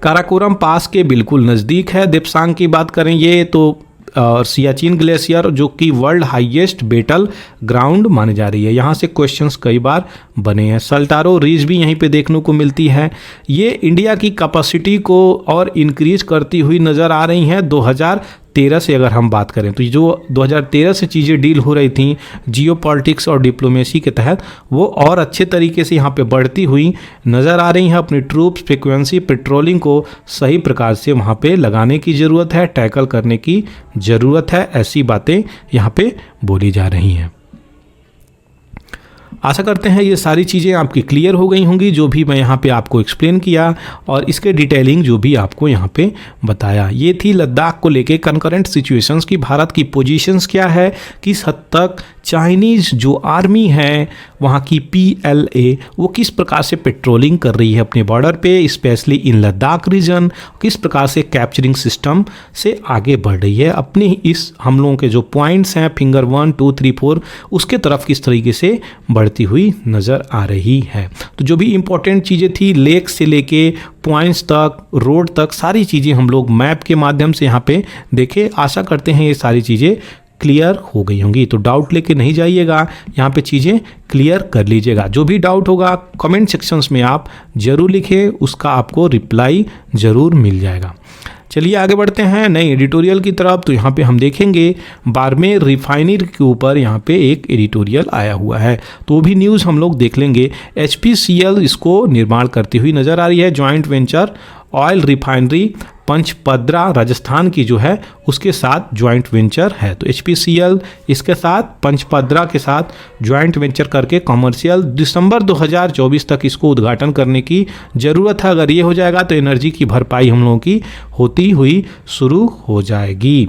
काराकोरम पास के बिल्कुल नज़दीक है। देपसांग की बात करें ये तो और सियाचिन ग्लेशियर जो कि वर्ल्ड हाईएस्ट बैटल ग्राउंड मानी जा रही है, यहाँ से क्वेश्चंस कई बार बने हैं। सल्टारो रिज भी यहीं पे देखने को मिलती है। ये इंडिया की कैपेसिटी को और इंक्रीज करती हुई नज़र आ रही हैं। 2013 से अगर हम बात करें तो जो 2013 से चीज़ें डील हो रही थी जियोपॉलिटिक्स और डिप्लोमेसी के तहत, वो और अच्छे तरीके से यहाँ पे बढ़ती हुई नज़र आ रही हैं। अपनी ट्रूप्स, फ्रिक्वेंसी, पेट्रोलिंग को सही प्रकार से वहाँ पे लगाने की ज़रूरत है, टैकल करने की ज़रूरत है, ऐसी बातें यहाँ पे बोली जा रही हैं। आशा करते हैं ये सारी चीज़ें आपकी क्लियर हो गई होंगी, जो भी मैं यहाँ पे आपको एक्सप्लेन किया और इसके डिटेलिंग जो भी आपको यहाँ पे बताया। ये थी लद्दाख को लेके कंकरेंट सिचुएशंस की भारत की पोजीशंस क्या है, किस हद तक चाइनीज़ जो आर्मी है वहाँ की PLA वो किस प्रकार से पेट्रोलिंग कर रही है अपने बॉर्डर पे, स्पेशली इन लद्दाख रीजन, किस प्रकार से कैप्चरिंग सिस्टम से आगे बढ़ रही है, अपने इस हम लोगों के जो पॉइंट्स हैं फिंगर 1, 2, 3, 4 उसके तरफ किस तरीके से बढ़ती हुई नज़र आ रही है। तो जो भी इंपॉर्टेंट चीज़ें थी लेक से लेके पॉइंट्स तक, रोड तक, सारी चीज़ें हम लोग मैप के माध्यम से यहाँ पे देखे। आशा करते हैं ये सारी चीज़ें क्लियर हो गई होंगी। तो डाउट लेके नहीं जाइएगा, यहाँ पे चीज़ें क्लियर कर लीजिएगा। जो भी डाउट होगा कमेंट सेक्शंस में आप ज़रूर लिखें, उसका आपको रिप्लाई ज़रूर मिल जाएगा। चलिए आगे बढ़ते हैं नए एडिटोरियल की तरफ। तो यहाँ पे हम देखेंगे बाड़मेर रिफाइनरी के ऊपर यहाँ पे एक एडिटोरियल आया हुआ है, तो भी न्यूज़ हम लोग देख लेंगे। HPCL इसको निर्माण करती हुई नज़र आ रही है, joint venture oil refinery Pachpadra Rajasthan की जो है उसके साथ जॉइंट वेंचर है। तो HPCL इसके साथ पंचपद्रा के साथ जॉइंट वेंचर करके कमर्शियल दिसंबर 2024 तक इसको उद्घाटन करने की ज़रूरत है। अगर ये हो जाएगा तो एनर्जी की भरपाई हम लोगों की होती हुई शुरू हो जाएगी।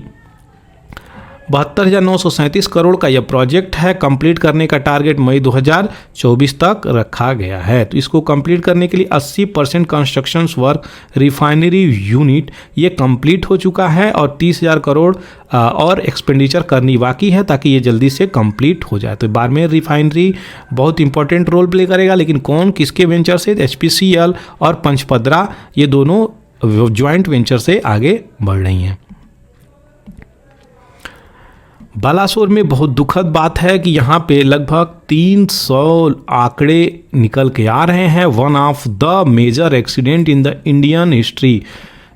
72,937 करोड़ का यह प्रोजेक्ट है। कंप्लीट करने का टारगेट मई 2024 तक रखा गया है। तो इसको कंप्लीट करने के लिए 80% कंस्ट्रक्शन वर्क रिफाइनरी यूनिट ये कंप्लीट हो चुका है और 30,000 करोड़ और एक्सपेंडिचर करनी बाकी है ताकि ये जल्दी से कंप्लीट हो जाए। तो बाड़मेर रिफाइनरी बहुत इंपॉर्टेंट रोल प्ले करेगा, लेकिन कौन किसके वेंचर से? HPCL और पंचपद्रा ये दोनों जॉइंट वेंचर से आगे बढ़ रही हैं। बालासोर में बहुत दुखद बात है कि यहाँ पे लगभग 300 आंकड़े निकल के आ रहे हैं। One of the major accident in the Indian history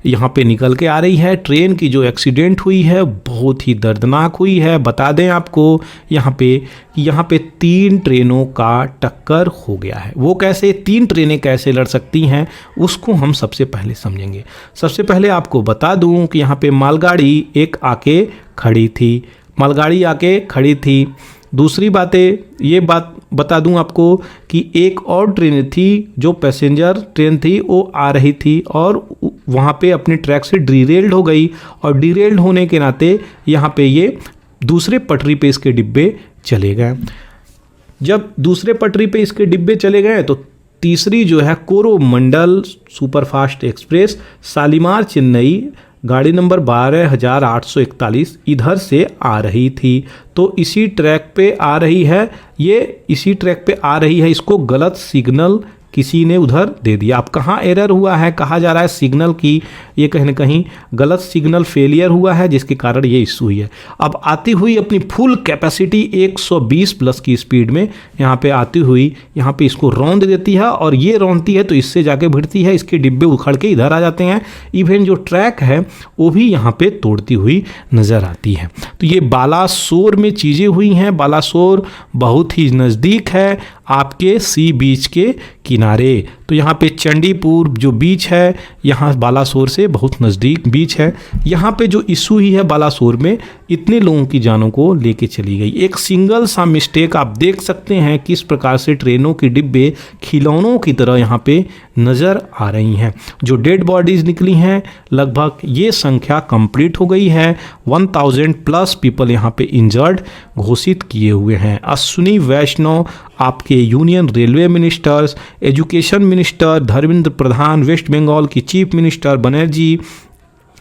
यहाँ पे निकल के आ रही है। ट्रेन की जो एक्सीडेंट हुई है बहुत ही दर्दनाक हुई है। बता दें आपको यहाँ पे 3 ट्रेनों का टक्कर हो गया है। वो कैसे, 3 ट्रेनें कैसे लड़ सकती हैं उसको हम सबसे पहले समझेंगे। सबसे पहले आपको बता दूं कि यहाँ पे मालगाड़ी एक आके खड़ी थी। दूसरी ये बात बता दूं आपको कि एक और ट्रेन थी जो पैसेंजर ट्रेन थी, वो आ रही थी और वहाँ पे अपने ट्रैक से डिरेल्ड हो गई, और डिरेल्ड होने के नाते यहाँ पे ये दूसरे पटरी पे इसके डिब्बे चले गए। जब दूसरे पटरी पे इसके डिब्बे चले गए तो तीसरी जो है कोरोमंडल सुपरफास्ट एक्सप्रेस शालीमार चेन्नई गाड़ी नंबर 12,841 इधर से आ रही थी। तो इसी ट्रैक पे आ रही है, इसको गलत सिग्नल किसी ने उधर दे दिया। अब कहाँ एरर हुआ है, कहा जा रहा है सिग्नल की, ये कहीं ना कहीं गलत सिग्नल फेलियर हुआ है जिसके कारण ये इशू हुई है। अब आती हुई अपनी फुल कैपेसिटी 120 प्लस की स्पीड में यहाँ पे आती हुई यहाँ पे इसको रौंद देती है, और ये रौंदती है तो इससे जाके भिड़ती है, इसके डिब्बे उखड़ के इधर आ जाते हैं। इवन जो ट्रैक है वो भी यहाँ पे तोड़ती हुई नज़र आती है। तो ये बालासोर में चीज़ें हुई हैं। बालासोर बहुत ही नज़दीक है आपके सी बीच के किनारे। तो यहाँ पे चंडीपुर जो बीच है यहाँ बालासोर से बहुत नज़दीक बीच है। यहाँ पे जो इशू ही है बालासोर में, इतने लोगों की जानों को लेके चली गई। एक सिंगल सा मिस्टेक आप देख सकते हैं किस प्रकार से ट्रेनों के डिब्बे खिलौनों की तरह यहाँ पे नज़र आ रही हैं। जो डेड बॉडीज़ निकली हैं लगभग ये संख्या कंप्लीट हो गई है। 1000 प्लस पीपल यहाँ पे इंजर्ड घोषित किए हुए हैं। अश्विनी वैष्णव आपके union railway ministers, education minister Dharmendra Pradhan, West Bengal की चीफ मिनिस्टर बनर्जी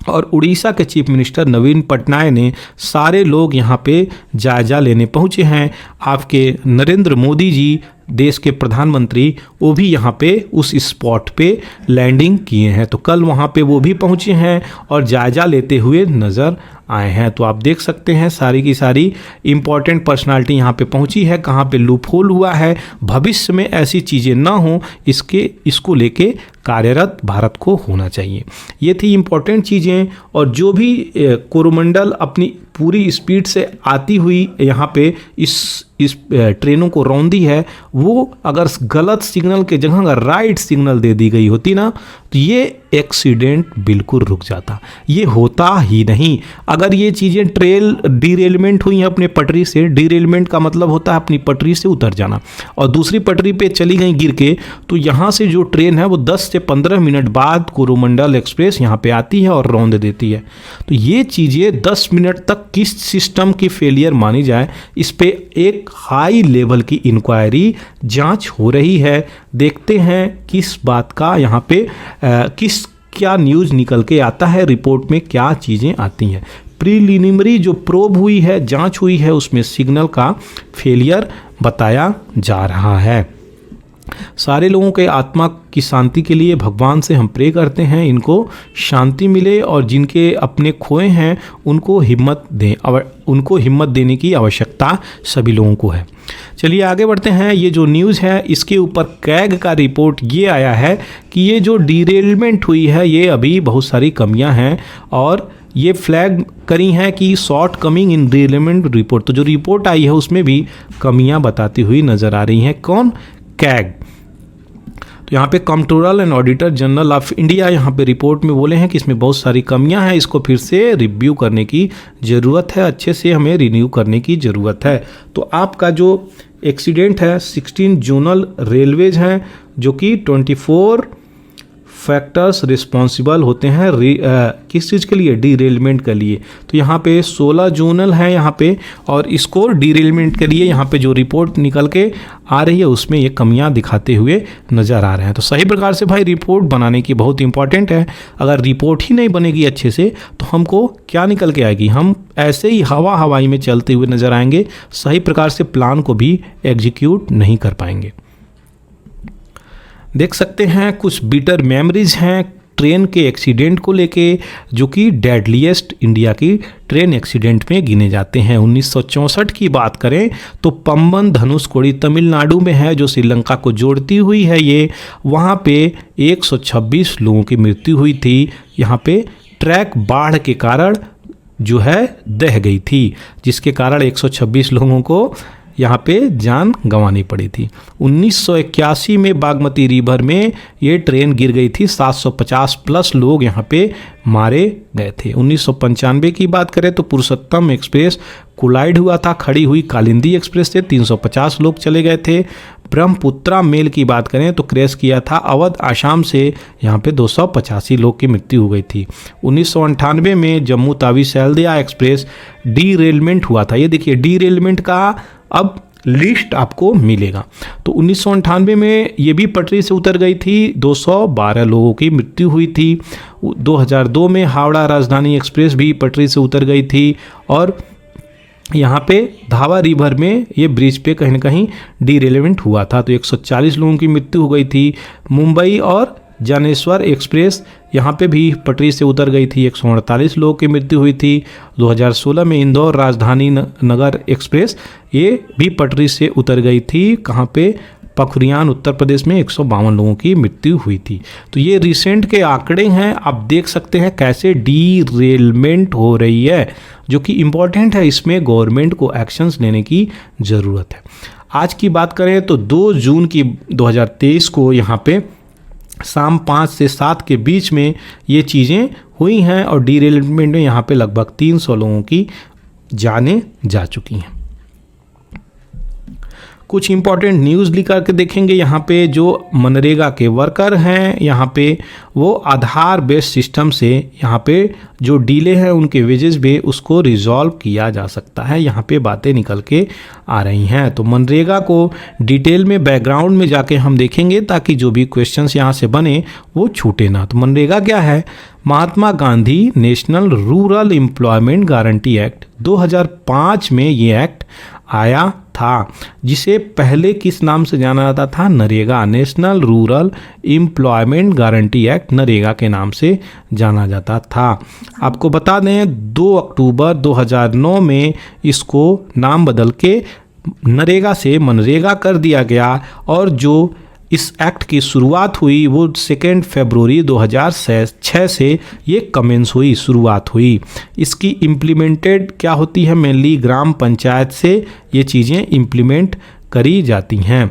और उड़ीसा के चीफ मिनिस्टर नवीन पटनायक ने सारे लोग यहाँ पे जायजा लेने पहुँचे हैं। आपके नरेंद्र मोदी जी देश के प्रधानमंत्री वो भी यहाँ पे उस स्पॉट पे लैंडिंग किए हैं। तो कल वहाँ पे वो भी पहुँचे हैं और जायजा लेते हुए नज़र आए हैं। तो आप देख सकते हैं सारी की सारी इम्पॉर्टेंट पर्सनालिटी यहाँ पे पहुँची है। कहाँ पे लूपहोल हुआ है, भविष्य में ऐसी चीज़ें ना हो इसको लेके कार्यरत भारत को होना चाहिए। ये थी इम्पॉर्टेंट चीज़ें। और जो भी कोरोमंडल अपनी पूरी स्पीड से आती हुई यहाँ पे इस ट्रेनों को रौंदी है, वो अगर गलत सिग्नल के जगह अगर राइट सिग्नल दे दी गई होती ना तो ये एक्सीडेंट बिल्कुल रुक जाता। ये होता ही नहीं। अगर ये चीज़ें डिरेलमेंट हुई हैं अपने पटरी से, डिरेलमेंट का मतलब होता है अपनी पटरी से उतर जाना, और दूसरी पटरी पे चली गई गिर के, तो यहाँ से जो ट्रेन है वो 10 से 15 मिनट बाद कोरोमंडल एक्सप्रेस यहाँ पे आती है और रौंद देती है। तो ये चीज़ें 10 मिनट तक किस सिस्टम की फेलियर मानी जाए, इस पे एक हाई लेवल की इंक्वायरी जांच हो रही है। देखते हैं किस बात का यहाँ पे क्या न्यूज़ निकल के आता है, रिपोर्ट में क्या चीज़ें आती हैं। प्रीलिमिनरी जो प्रोब हुई है, जांच हुई है, उसमें सिग्नल का फेलियर बताया जा रहा है। सारे लोगों के आत्मा की शांति के लिए भगवान से हम प्रे करते हैं, इनको शांति मिले, और जिनके अपने खोए हैं उनको हिम्मत देने की आवश्यकता सभी लोगों को है। चलिए आगे बढ़ते हैं। ये जो न्यूज़ है इसके ऊपर कैग का रिपोर्ट ये आया है कि ये जो डिरेलमेंट हुई है ये अभी बहुत सारी कमियां हैं, और ये फ्लैग करी हैं कि short coming in derailment report. तो जो रिपोर्ट आई है उसमें भी कमियां बताती हुई नज़र आ रही हैं। कौन? कैग। तो यहाँ पे controller and auditor general of India यहाँ पे रिपोर्ट में बोले हैं कि इसमें बहुत सारी कमियां हैं, इसको फिर से रिव्यू करने की ज़रूरत है, अच्छे से हमें रिन्यू करने की ज़रूरत है। तो आपका जो एक्सीडेंट है 16 जोनल रेलवेज हैं जो कि 24 फैक्टर्स रिस्पॉन्सिबल होते हैं किस चीज़ के लिए? डीरेलमेंट के लिए। तो यहाँ पे 16 जोनल हैं यहाँ पे, और इसको डीरेलमेंट के लिए यहाँ पे जो रिपोर्ट निकल के आ रही है उसमें ये कमियां दिखाते हुए नज़र आ रहे हैं। तो सही प्रकार से भाई रिपोर्ट बनाने की बहुत इंपॉर्टेंट है। अगर रिपोर्ट ही नहीं बनेगी अच्छे से तो हमको क्या निकल के आएगी? हम ऐसे ही हवाई में चलते हुए नज़र आएंगे, सही प्रकार से प्लान को भी एग्जीक्यूट नहीं कर पाएंगे। देख सकते हैं कुछ बिटर मेमोरीज हैं ट्रेन के एक्सीडेंट को लेके, जो कि डेडलीस्ट इंडिया की ट्रेन एक्सीडेंट में गिने जाते हैं। 1964 की बात करें तो पम्बन धनुषकोडी तमिलनाडु में है, जो श्रीलंका को जोड़ती हुई है। ये वहाँ पे 126 लोगों की मृत्यु हुई थी। यहाँ पे ट्रैक बाढ़ के कारण जो है दह गई थी, जिसके कारण 126 लोगों को यहाँ पे जान गंवानी पड़ी थी। 1981 में बागमती रिवर में ये ट्रेन गिर गई थी, 750 प्लस लोग यहाँ पे मारे गए थे। 1995 की बात करें तो पुरुषोत्तम एक्सप्रेस कोलाइड हुआ था, खड़ी हुई कालिंदी एक्सप्रेस से 350 लोग चले गए थे। ब्रह्मपुत्रा मेल की बात करें तो क्रैश किया था अवध आसाम से, यहाँ पे 285 लोग की मृत्यु हो गई थी। 1998 में जम्मू तावी सैलदिया एक्सप्रेस डीरेलमेंट हुआ था। ये देखिए डीरेलमेंट का अब लिस्ट आपको मिलेगा। तो 1998 में ये भी पटरी से उतर गई थी, 212 लोगों की मृत्यु हुई थी। 2002 में हावड़ा राजधानी एक्सप्रेस भी पटरी से उतर गई थी और यहाँ पे धावा रिवर में ये ब्रिज पे कहीं ना कहीं डीरेलमेंट हुआ था, तो 140 लोगों की मृत्यु हो गई थी। मुंबई और जानेश्वर एक्सप्रेस यहाँ पे भी पटरी से उतर गई थी, 148 लोगों की मृत्यु हुई थी। 2016 में इंदौर राजधानी नगर एक्सप्रेस ये भी पटरी से उतर गई थी, कहाँ पे पखरियान उत्तर प्रदेश में 152 लोगों की मृत्यु हुई थी। तो ये रिसेंट के आंकड़े हैं, आप देख सकते हैं कैसे डीरेलमेंट हो रही है, जो कि इम्पॉर्टेंट है। इसमें गवर्नमेंट को एक्शंस लेने की ज़रूरत है। आज की बात करें तो 2 जून की 2023 को यहाँ पे शाम 5 से 7 के बीच में ये चीज़ें हुई हैं और डीरेलमेंट में यहाँ पे लगभग 300 लोगों की जानें जा चुकी हैं। कुछ इंपॉर्टेंट न्यूज़ लिख करके देखेंगे। यहाँ पे जो मनरेगा के वर्कर हैं, यहाँ पे वो आधार बेस्ड सिस्टम से यहाँ पे जो डीले है उनके वेजेस भी उसको रिजॉल्व किया जा सकता है। यहाँ पे बातें निकल के आ रही हैं। तो मनरेगा को डिटेल में बैकग्राउंड में जाके हम देखेंगे ताकि जो भी क्वेश्चंस यहाँ से बने वो छूटे ना। तो मनरेगा क्या है? Mahatma Gandhi national rural employment guarantee act 2005 में ये एक्ट आया था, जिसे पहले किस नाम से जाना जाता था? NREGA, national rural employment guarantee act NREGA के नाम से जाना जाता था। आपको बता दें 2 अक्टूबर 2009 में इसको नाम बदल के नरेगा से मनरेगा कर दिया गया और जो इस एक्ट की शुरुआत हुई वो 2 फरवरी 2006 से ये कमेंस हुई, शुरुआत हुई। इसकी इम्प्लीमेंटेड क्या होती है? मेनली ग्राम पंचायत से ये चीज़ें इम्प्लीमेंट करी जाती हैं।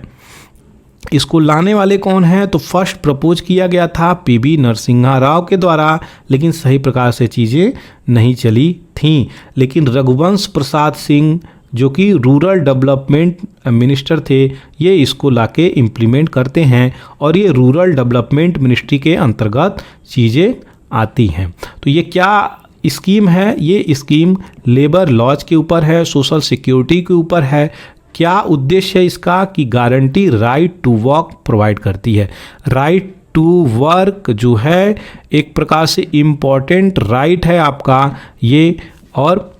इसको लाने वाले कौन हैं? तो फर्स्ट प्रपोज किया गया था पीबी नरसिम्हा राव के द्वारा, लेकिन सही प्रकार से चीज़ें नहीं चली थीं। लेकिन रघुवंश प्रसाद सिंह जो कि रूरल डेवलपमेंट मिनिस्टर थे, ये इसको लाके इम्प्लीमेंट करते हैं और ये रूरल डेवलपमेंट मिनिस्ट्री के अंतर्गत चीज़ें आती हैं। तो ये क्या स्कीम है? ये स्कीम लेबर लॉज के ऊपर है, सोशल सिक्योरिटी के ऊपर है। क्या उद्देश्य है इसका? कि guarantee right to work provide करती है। राइट टू वर्क जो है एक प्रकार से इम्पॉर्टेंट राइट है आपका ये, और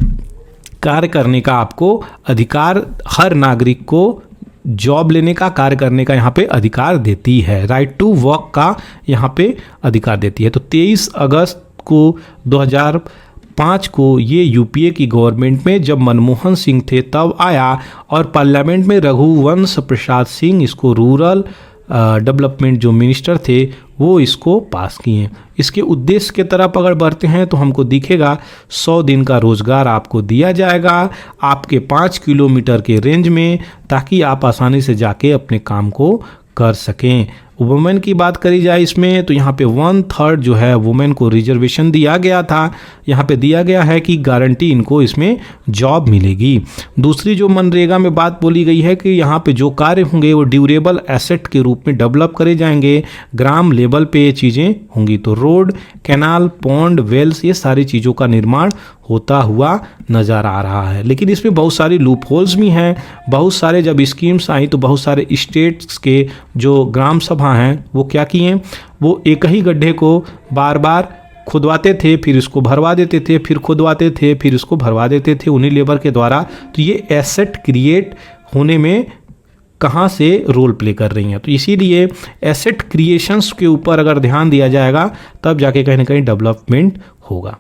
कार्य करने का आपको अधिकार, हर नागरिक को जॉब लेने का, कार्य करने का यहाँ पे अधिकार देती है। राइट टू वर्क का यहाँ पे अधिकार देती है। तो 23 अगस्त को 2005 को ये यूपीए की गवर्नमेंट में जब मनमोहन सिंह थे तब आया और पार्लियामेंट में रघुवंश प्रसाद सिंह इसको रूरल डेवलपमेंट जो मिनिस्टर थे वो इसको पास किए। इसके उद्देश्य के तरफ अगर बढ़ते हैं तो हमको दिखेगा 100 दिन का रोज़गार आपको दिया जाएगा आपके 5 किलोमीटर के रेंज में, ताकि आप आसानी से जाके अपने काम को कर सकें। वुमेन की बात करी जाए इसमें तो यहाँ पे 1/3 जो है वुमेन को रिजर्वेशन दिया गया था। यहाँ पे दिया गया है कि गारंटी इनको इसमें जॉब मिलेगी। दूसरी जो मनरेगा में बात बोली गई है कि यहाँ पे जो कार्य होंगे वो ड्यूरेबल एसेट के रूप में डेवलप करे जाएंगे, ग्राम लेवल पे ये चीज़ें होंगी। तो रोड, कैनाल, पॉन्ड, वेल्स, ये सारी चीज़ों का निर्माण होता हुआ नज़र आ रहा है। लेकिन इसमें बहुत सारी लूप होल्स भी हैं। बहुत सारे जब स्कीम्स आई तो बहुत सारे स्टेट्स के जो ग्राम सभा हैं वो क्या किए, वो एक ही गड्ढे को बार बार खुदवाते थे, फिर इसको भरवा देते थे, फिर खुदवाते थे, फिर इसको भरवा देते थे उन्हीं लेबर के द्वारा। तो ये एसेट क्रिएट होने में कहाँ से रोल प्ले कर रही हैं। तो इसीलिए एसेट क्रिएशंस के ऊपर अगर ध्यान दिया जाएगा तब जाके कहीं ना कहीं डेवलपमेंट होगा।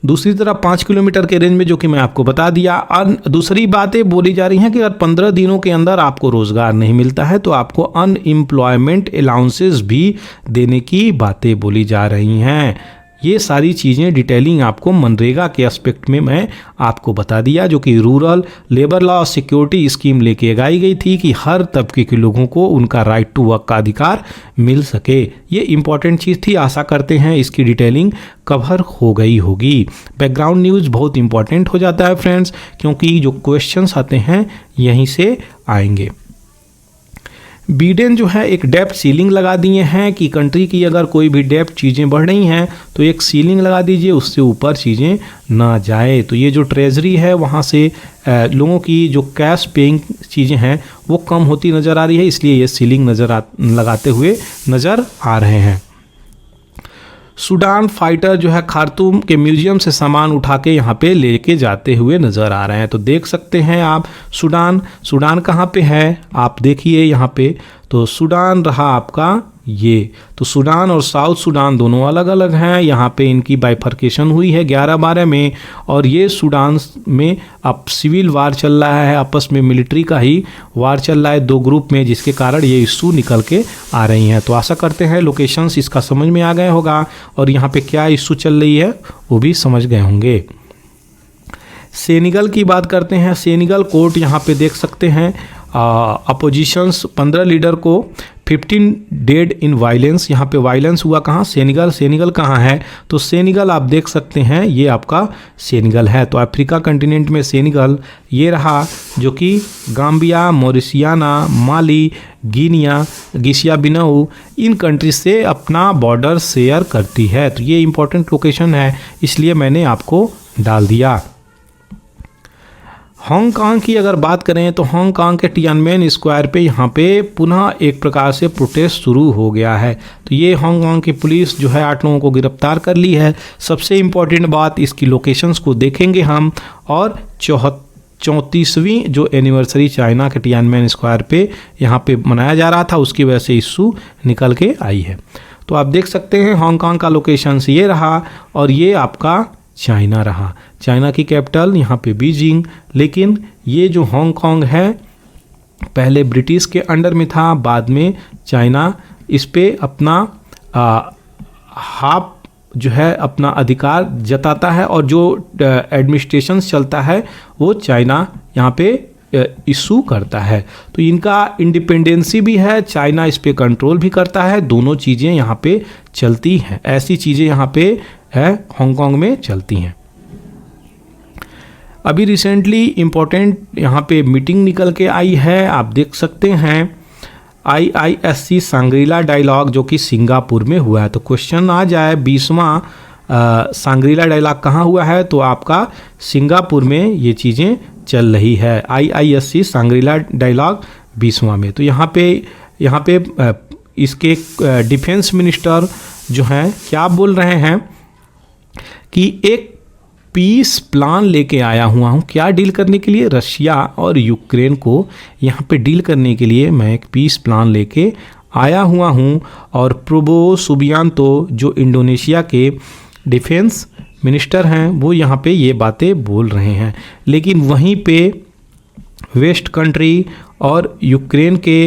दूसरी तरफ 5 किलोमीटर के रेंज में जो कि मैं आपको बता दिया। दूसरी बातें बोली जा रही हैं कि अगर 15 दिनों के अंदर आपको रोज़गार नहीं मिलता है तो आपको अनएम्प्लॉयमेंट अलाउंसेस भी देने की बातें बोली जा रही हैं। ये सारी चीज़ें डिटेलिंग आपको मनरेगा के एस्पेक्ट में मैं आपको बता दिया, जो कि rural labour law security scheme लेके आई गई थी कि हर तबके के लोगों को उनका राइट टू वर्क का अधिकार मिल सके। ये इंपॉर्टेंट चीज़ थी, आशा करते हैं इसकी डिटेलिंग कवर हो गई होगी। बैकग्राउंड न्यूज़ बहुत इंपॉर्टेंट हो जाता है फ्रेंड्स, क्योंकि जो क्वेश्चंस आते हैं यहीं से आएंगे। बिडेन जो है एक डेप्ट सीलिंग लगा दिए हैं कि कंट्री की अगर कोई भी डेप्ट चीज़ें बढ़ रही हैं तो एक सीलिंग लगा दीजिए, उससे ऊपर चीज़ें ना जाए। तो ये जो ट्रेजरी है वहाँ से लोगों की जो कैश पेइंग चीज़ें हैं वो कम होती नज़र आ रही है, इसलिए ये सीलिंग लगाते हुए नज़र आ रहे हैं। सूडान फाइटर जो है खार्तूम के म्यूजियम से सामान उठा के यहाँ पे लेके जाते हुए नज़र आ रहे हैं। तो देख सकते हैं आप सूडान कहाँ पे है, आप देखिए यहाँ पे। तो सूडान रहा आपका ये। तो सूडान और साउथ सूडान दोनों अलग अलग हैं। यहाँ पे इनकी बाइफर्केशन हुई है 11/12 में, और ये सूडान में अब सिविल वार चल रहा है, आपस में मिलिट्री का ही वार चल रहा है 2 ग्रुप में, जिसके कारण ये इशू निकल के आ रही हैं। तो आशा करते हैं लोकेशंस इसका समझ में आ गए होगा और यहाँ पे क्या इशू चल रही है वो भी समझ गए होंगे। सेनेगल की बात करते हैं। सेनेगल कोर्ट यहाँ पे देख सकते हैं अपोजिशंस 15 लीडर को 15 डेड इन वायलेंस। यहाँ पे वायलेंस हुआ कहाँ, सेनेगल कहाँ है, तो सेनेगल आप देख सकते हैं ये आपका सेनेगल है। तो अफ्रीका कंटिनेंट में सेनेगल ये रहा, जो कि गाम्बिया, मॉरिसियाना, माली, गिसिया बिनाऊ इन कंट्री से अपना बॉर्डर शेयर करती है। तो ये इंपॉर्टेंट लोकेशन है, इसलिए मैंने आपको डाल दिया। हांगकांग की अगर बात करें तो हांगकांग के टियानमेन स्क्वायर पे यहाँ पे पुनः एक प्रकार से प्रोटेस्ट शुरू हो गया है। तो ये हांगकांग की पुलिस जो है 8 लोगों को गिरफ्तार कर ली है। सबसे इम्पॉर्टेंट बात, इसकी लोकेशंस को देखेंगे हम, और 34वीं जो एनिवर्सरी चाइना के टियानमेन स्क्वायर पे यहाँ पे मनाया जा रहा था, उसकी वजह से इशू निकल के आई है। तो आप देख सकते हैं हांगकांग का लोकेशंस ये रहा, और ये आपका चाइना रहा। चाइना की कैपिटल यहाँ पे बीजिंग, लेकिन ये जो हांगकांग है पहले ब्रिटिश के अंडर में था, बाद में चाइना इस पे अपना हाफ जो है अपना अधिकार जताता है, और जो एडमिनिस्ट्रेशन चलता है वो चाइना यहाँ पे इशू करता है। तो इनका इंडिपेंडेंसी भी है, चाइना इस पे कंट्रोल भी करता है, दोनों चीज़ें यहाँ पे चलती हैं। ऐसी चीज़ें यहाँ पे है हांगकांग में चलती हैं। अभी रिसेंटली इम्पोर्टेंट यहाँ पे मीटिंग निकल के आई है, आप देख सकते हैं IISC सांग्रीला डायलॉग जो कि सिंगापुर में हुआ है। तो क्वेश्चन आ जाए 20वां सांग्रीला डायलॉग कहाँ हुआ है, तो आपका सिंगापुर में ये चीज़ें चल रही है। IISC सांग्रीला डायलॉग 20वां में। तो यहाँ पे इसके डिफेंस मिनिस्टर जो हैं क्या बोल रहे हैं कि एक पीस प्लान लेके आया हुआ हूँ। क्या डील करने के लिए, रशिया और यूक्रेन को यहाँ पे डील करने के लिए मैं एक पीस प्लान लेके आया हुआ हूँ। और प्रोबो सुबियांतो जो इंडोनेशिया के डिफेंस मिनिस्टर हैं वो यहाँ पे ये बातें बोल रहे हैं। लेकिन वहीं पे वेस्ट कंट्री और यूक्रेन के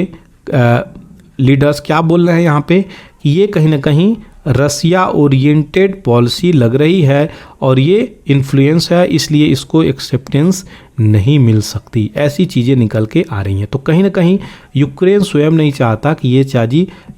लीडर्स क्या बोल रहे हैं यहाँ पे कि ये कहीं ना कहीं रसिया ओरिएंटेड पॉलिसी लग रही है और ये इन्फ्लुएंस है, इसलिए इसको एक्सेप्टेंस नहीं मिल सकती। ऐसी चीज़ें निकल के आ रही हैं। तो कहीं ना कहीं यूक्रेन स्वयं नहीं चाहता कि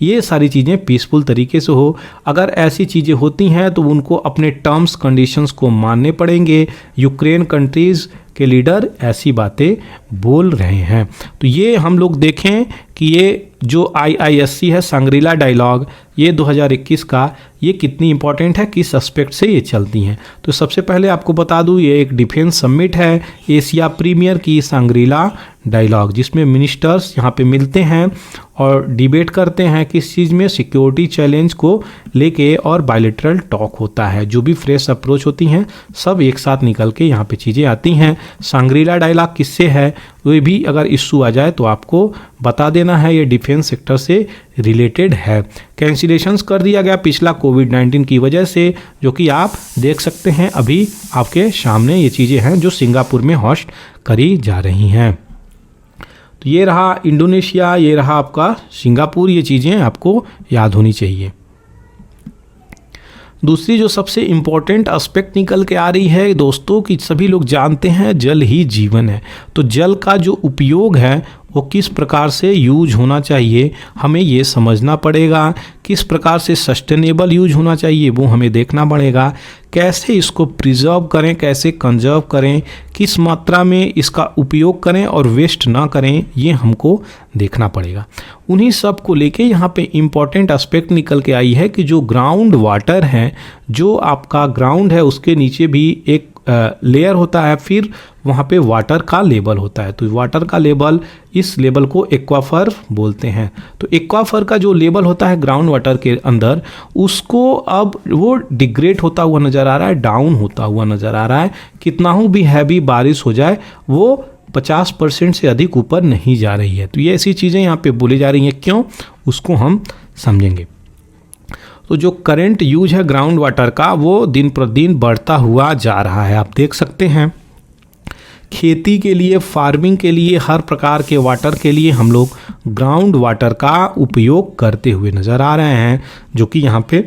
ये सारी चीज़ें पीसफुल तरीके से हो। अगर ऐसी चीज़ें होती हैं तो उनको अपने टर्म्स कंडीशंस को मानने पड़ेंगे। यूक्रेन कंट्रीज़ के लीडर ऐसी बातें बोल रहे हैं। तो ये हम लोग देखें कि कि ये जो IISC है सांग्रीला डायलॉग, ये 2021 का, ये कितनी इंपॉर्टेंट है, किस एस्पेक्ट से ये चलती हैं। तो सबसे पहले आपको बता दूं, ये एक डिफेंस समिट है एशिया प्रीमियर की सांग्रीला डायलॉग, जिसमें मिनिस्टर्स यहाँ पे मिलते हैं और डिबेट करते हैं किस चीज़ में, सिक्योरिटी चैलेंज को लेके, और बायलैटरल टॉक होता है। जो भी फ्रेश अप्रोच होती हैं सब एक साथ निकल के यहाँ पे चीज़ें आती हैं। सांग्रीला डायलॉग किससे है, वो भी अगर इशू आ जाए तो आपको बता देना है, ये डिफेंस सेक्टर से रिलेटेड है। कैंसिलेशंस कर दिया गया पिछला कोविड-19 की वजह से, जो कि आप देख सकते हैं अभी आपके सामने ये चीज़ें हैं जो सिंगापुर में होस्ट करी जा रही हैं। तो ये रहा इंडोनेशिया, ये रहा आपका सिंगापुर, ये चीज़ें आपको याद होनी चाहिए। दूसरी जो सबसे इम्पॉर्टेंट एस्पेक्ट निकल के आ रही है दोस्तों, कि सभी लोग जानते हैं जल ही जीवन है। तो जल का जो उपयोग है वो किस प्रकार से यूज होना चाहिए, हमें ये समझना पड़ेगा। किस प्रकार से सस्टेनेबल यूज होना चाहिए वो हमें देखना पड़ेगा। कैसे इसको प्रिजर्व करें, कैसे कंजर्व करें, किस मात्रा में इसका उपयोग करें और वेस्ट ना करें, ये हमको देखना पड़ेगा। उन्हीं सब को लेके यहाँ पे इम्पॉर्टेंट एस्पेक्ट निकल के आई है कि जो ग्राउंड वाटर है, जो आपका ग्राउंड है उसके नीचे भी एक लेयर होता है, फिर वहाँ पे वाटर का लेवल होता है। तो वाटर का लेवल, इस लेवल को एक्वाफर बोलते हैं। तो एक्वाफर का जो लेवल होता है ग्राउंड वाटर के अंदर, उसको अब वो डिग्रेड होता हुआ नज़र आ रहा है, डाउन होता हुआ नज़र आ रहा है। कितना ही भी हैवी बारिश हो जाए वो 50% से अधिक ऊपर नहीं जा रही है। तो ये ऐसी चीज़ें यहाँ पे बोली जा रही हैं, क्यों, उसको हम समझेंगे। तो जो करंट यूज है ग्राउंड वाटर का वो दिन प्रतिदिन बढ़ता हुआ जा रहा है। आप देख सकते हैं खेती के लिए, फार्मिंग के लिए, हर प्रकार के वाटर के लिए हम लोग ग्राउंड वाटर का उपयोग करते हुए नज़र आ रहे हैं, जो कि यहाँ पे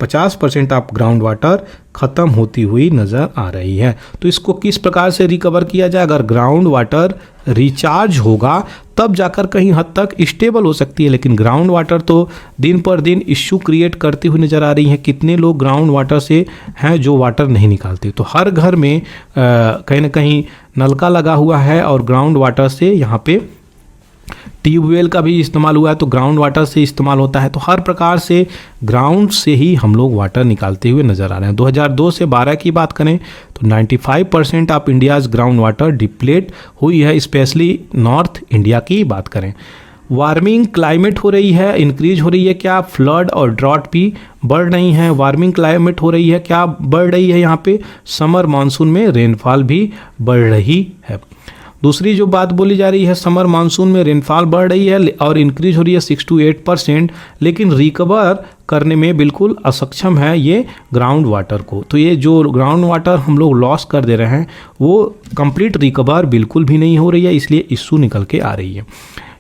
50% ऑफ ग्राउंड वाटर ख़त्म होती हुई नज़र आ रही है। तो इसको किस प्रकार से रिकवर किया जाए, अगर ग्राउंड वाटर रिचार्ज होगा तब जाकर कहीं हद तक स्टेबल हो सकती है। लेकिन ग्राउंड वाटर तो दिन पर दिन इश्यू क्रिएट करती हुई नज़र आ रही है। कितने लोग ग्राउंड वाटर से हैं जो वाटर नहीं निकालते। तो हर घर में कहीं ना कहीं नलका लगा हुआ है और ग्राउंड वाटर से यहाँ पे ट्यूबवेल का भी इस्तेमाल हुआ है, तो ग्राउंड वाटर से इस्तेमाल होता है। तो हर प्रकार से ग्राउंड से ही हम लोग वाटर निकालते हुए नज़र आ रहे हैं। 2002 से 12 की बात करें तो 95% of India's ground water deplete हुई है, स्पेशली नॉर्थ इंडिया की बात करें। वार्मिंग क्लाइमेट हो रही है, इंक्रीज हो रही है क्या, फ्लड और ड्रॉट भी बढ़ रही हैं। वार्मिंग क्लाइमेट हो रही है क्या, बढ़ रही है यहाँ पे समर मानसून में रेनफॉल भी बढ़ रही है। दूसरी जो बात बोली जा रही है, समर मानसून में रेनफॉल बढ़ रही है और इंक्रीज हो रही है 6 to 8%, लेकिन रिकवर करने में बिल्कुल असक्षम है ये ग्राउंड वाटर को। तो ये जो ग्राउंड वाटर हम लोग लॉस कर दे रहे हैं वो कंप्लीट रिकवर बिल्कुल भी नहीं हो रही है, इसलिए इशू निकल के आ रही है।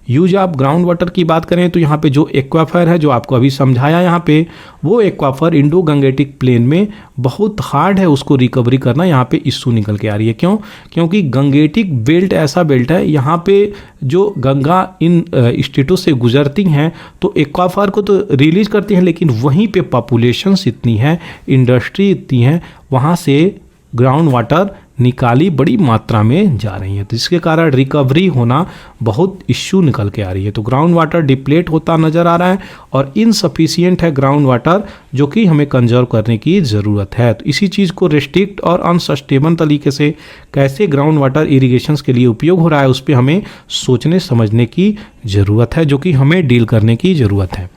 यूज ऑफ ग्राउंड वाटर की बात करें तो यहाँ पे जो एक्वाफर है, जो आपको अभी समझाया यहाँ पे, वो एक्वाफर इंडो गंगेटिक प्लेन में बहुत हार्ड है, उसको रिकवरी करना यहाँ पे इशू निकल के आ रही है। क्यों? क्योंकि गंगेटिक बेल्ट ऐसा बेल्ट है, यहाँ पे जो गंगा इन स्टेटों से गुजरती हैं तो एक्वाफर को तो रिलीज करती हैं, लेकिन वहीं पे पॉपुलेशंस इतनी है, इंडस्ट्री इतनी है, वहाँ से ग्राउंड वाटर निकाली बड़ी मात्रा में जा रही है। तो इसके कारण रिकवरी होना बहुत इश्यू निकल के आ रही है। तो ग्राउंड वाटर डिप्लेट होता नज़र आ रहा है और इनसफिशियंट है ग्राउंड वाटर, जो कि हमें कंजर्व करने की ज़रूरत है। तो इसी चीज़ को रिस्ट्रिक्ट और अनसस्टेबल तरीके से कैसे ग्राउंड वाटर इरीगेशंस के लिए उपयोग हो रहा है, उस पर हमें सोचने समझने की ज़रूरत है, जो कि हमें डील करने की ज़रूरत है।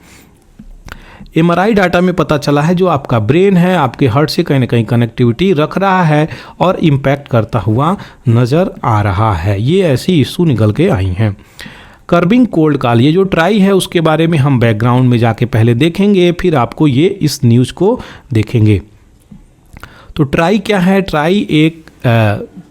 MRI डाटा में पता चला है जो आपका ब्रेन है आपके हार्ट से कहीं ना कहीं कनेक्टिविटी रख रहा है और इम्पैक्ट करता हुआ नज़र आ रहा है। ये ऐसी इशू निकल के आई हैं। कर्बिंग कोल्ड कॉल, ये जो ट्राई है उसके बारे में हम बैकग्राउंड में जाके पहले देखेंगे, फिर आपको ये इस न्यूज़ को देखेंगे। तो ट्राई क्या है? ट्राई एक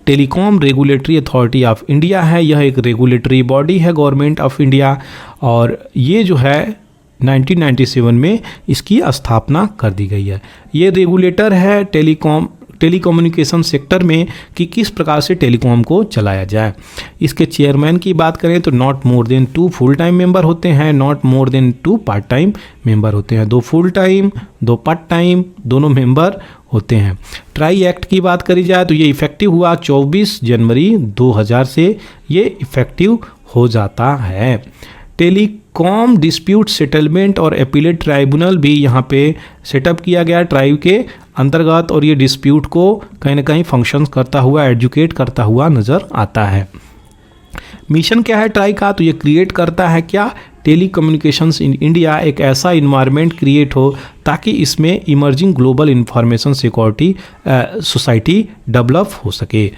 telecom regulatory authority of India है। यह एक रेगुलेटरी बॉडी है गवर्नमेंट ऑफ इंडिया, और ये जो है 1997 में इसकी स्थापना कर दी गई है। ये रेगुलेटर है टेलीकम्युनिकेशन सेक्टर में कि किस प्रकार से टेलीकॉम को चलाया जाए। इसके चेयरमैन की बात करें तो not more than 2 full time member होते हैं, not more than 2 part time member होते हैं। 2 फुल टाइम 2 पार्ट टाइम दोनों मेंबर होते हैं। ट्राई एक्ट की बात करी जाए तो ये इफेक्टिव हुआ 24 जनवरी 2000 से ये इफेक्टिव हो जाता है। टेलीकॉम डिस्प्यूट सेटलमेंट और अपीलेट ट्राइब्यूनल भी यहाँ पे सेटअप किया गया ट्राइब के अंतर्गत, और ये डिस्प्यूट को कहीं ना कहीं फंक्शंस करता हुआ, एजुकेट करता हुआ नज़र आता है। मिशन क्या है ट्राई का? तो ये क्रिएट करता है क्या? टेली कम्युनिकेशंस इन इंडिया, एक ऐसा इन्वायरमेंट क्रिएट हो ताकि इसमें emerging global information security society develop हो सके।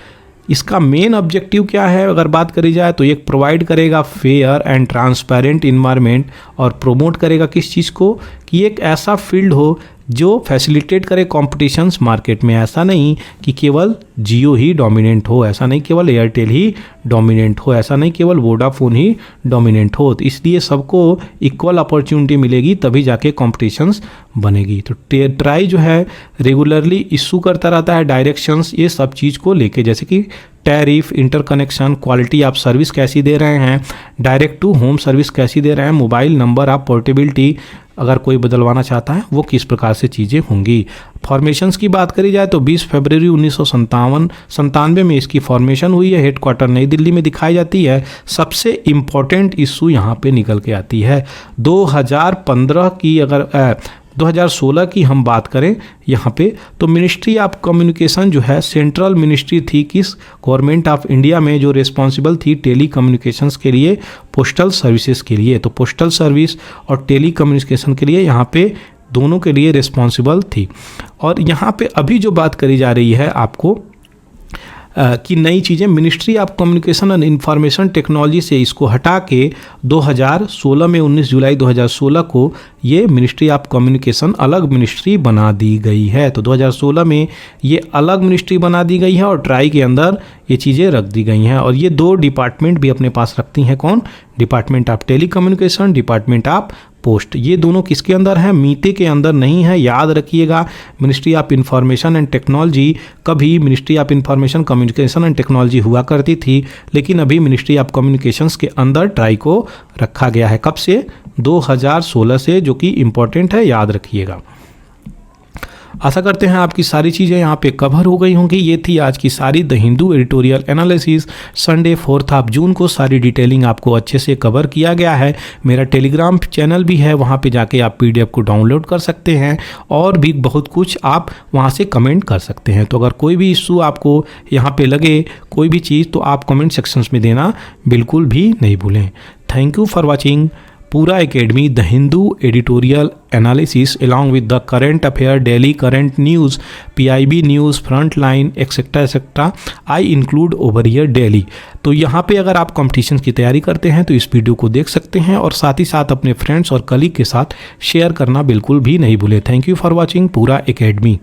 इसका मेन ऑब्जेक्टिव क्या है अगर बात करी जाए तो ये प्रोवाइड करेगा फेयर एंड ट्रांसपेरेंट इन्वायरमेंट, और प्रोमोट करेगा किस चीज़ को? कि एक ऐसा फील्ड हो जो फैसिलिटेट करे कॉम्पिटिशन्स मार्केट में। ऐसा नहीं कि केवल जियो ही डोमिनेंट हो, ऐसा नहीं केवल एयरटेल ही डोमिनेंट हो, ऐसा नहीं केवल वोडाफोन ही डोमिनेंट हो। तो इसलिए सबको इक्वल अपॉर्चुनिटी मिलेगी तभी जाके कॉम्पिटिशन्स बनेगी। तो ट्राई जो है रेगुलरली इशू करता रहता है डायरेक्शंस ये सब चीज़ को लेके, जैसे कि टैरिफ, इंटरकनेक्शन, क्वालिटी आप सर्विस कैसी दे रहे हैं, डायरेक्ट टू होम सर्विस कैसी दे रहे हैं, मोबाइल नंबर आप पोर्टेबिलिटी अगर कोई बदलवाना चाहता है वो किस प्रकार से चीज़ें होंगी। फॉर्मेशंस की बात करी जाए तो 20 फरवरी 1997 में इसकी फॉर्मेशन हुई है। हेडक्वार्टर नई दिल्ली में दिखाई जाती है। सबसे इम्पॉर्टेंट इशू यहाँ पे निकल के आती है 2015 की, अगर 2016 की हम बात करें यहाँ पे, तो मिनिस्ट्री ऑफ कम्युनिकेशन जो है सेंट्रल मिनिस्ट्री थी किस गवर्नमेंट ऑफ इंडिया में, जो रिस्पॉन्सिबल थी टेली कम्युनिकेशंस के लिए, पोस्टल सर्विसेज के लिए। तो पोस्टल सर्विस और टेली कम्युनिकेशन के लिए यहाँ पे दोनों के लिए रिस्पॉन्सिबल थी। और यहाँ पे अभी जो बात करी जा रही है आपको कि नई चीज़ें, ministry of communication and information technology से इसको हटा के 2016 में 19 जुलाई 2016 को ये मिनिस्ट्री ऑफ कम्युनिकेशन अलग मिनिस्ट्री बना दी गई है। तो 2016 में ये अलग मिनिस्ट्री बना दी गई है और ट्राई के अंदर ये चीज़ें रख दी गई हैं। और ये दो डिपार्टमेंट भी अपने पास रखती हैं, कौन? Department of telecommunication, department of post. ये दोनों किसके अंदर है? मीते के अंदर नहीं है, याद रखिएगा। Ministry of information and technology, कभी ministry of information communication and technology हुआ करती थी, लेकिन अभी मिनिस्ट्री ऑफ कम्युनिकेशंस के अंदर ट्राई को रखा गया है। कब से? 2016 से, जो कि इम्पोर्टेंट है, याद रखिएगा। आशा करते हैं आपकी सारी चीज़ें यहाँ पे कवर हो गई होंगी। ये थी आज की सारी the Hindu editorial analysis. Sunday 4 जून को सारी डिटेलिंग आपको अच्छे से कवर किया गया है। मेरा टेलीग्राम चैनल भी है, वहाँ पे जाके आप PDF को डाउनलोड कर सकते हैं और भी बहुत कुछ आप वहाँ से कमेंट कर सकते हैं। तो अगर कोई भी इशू आपको यहाँ पे लगे, कोई भी चीज़, तो आप कमेंट सेक्शंस में देना बिल्कुल भी नहीं भूलें। थैंक यू फॉर वॉचिंग पूरा academy the Hindu editorial analysis along with the current affair, Delhi current news, PIB news, front line etcetera etcetera I include over here daily. तो यहाँ पे अगर आप कॉम्पिटिशन की तैयारी करते हैं तो इस वीडियो को देख सकते हैं और साथ ही साथ अपने फ्रेंड्स और कलीग के साथ शेयर करना बिल्कुल भी नहीं भूलें। थैंक यू फॉर वॉचिंग पूरा एकेडमी।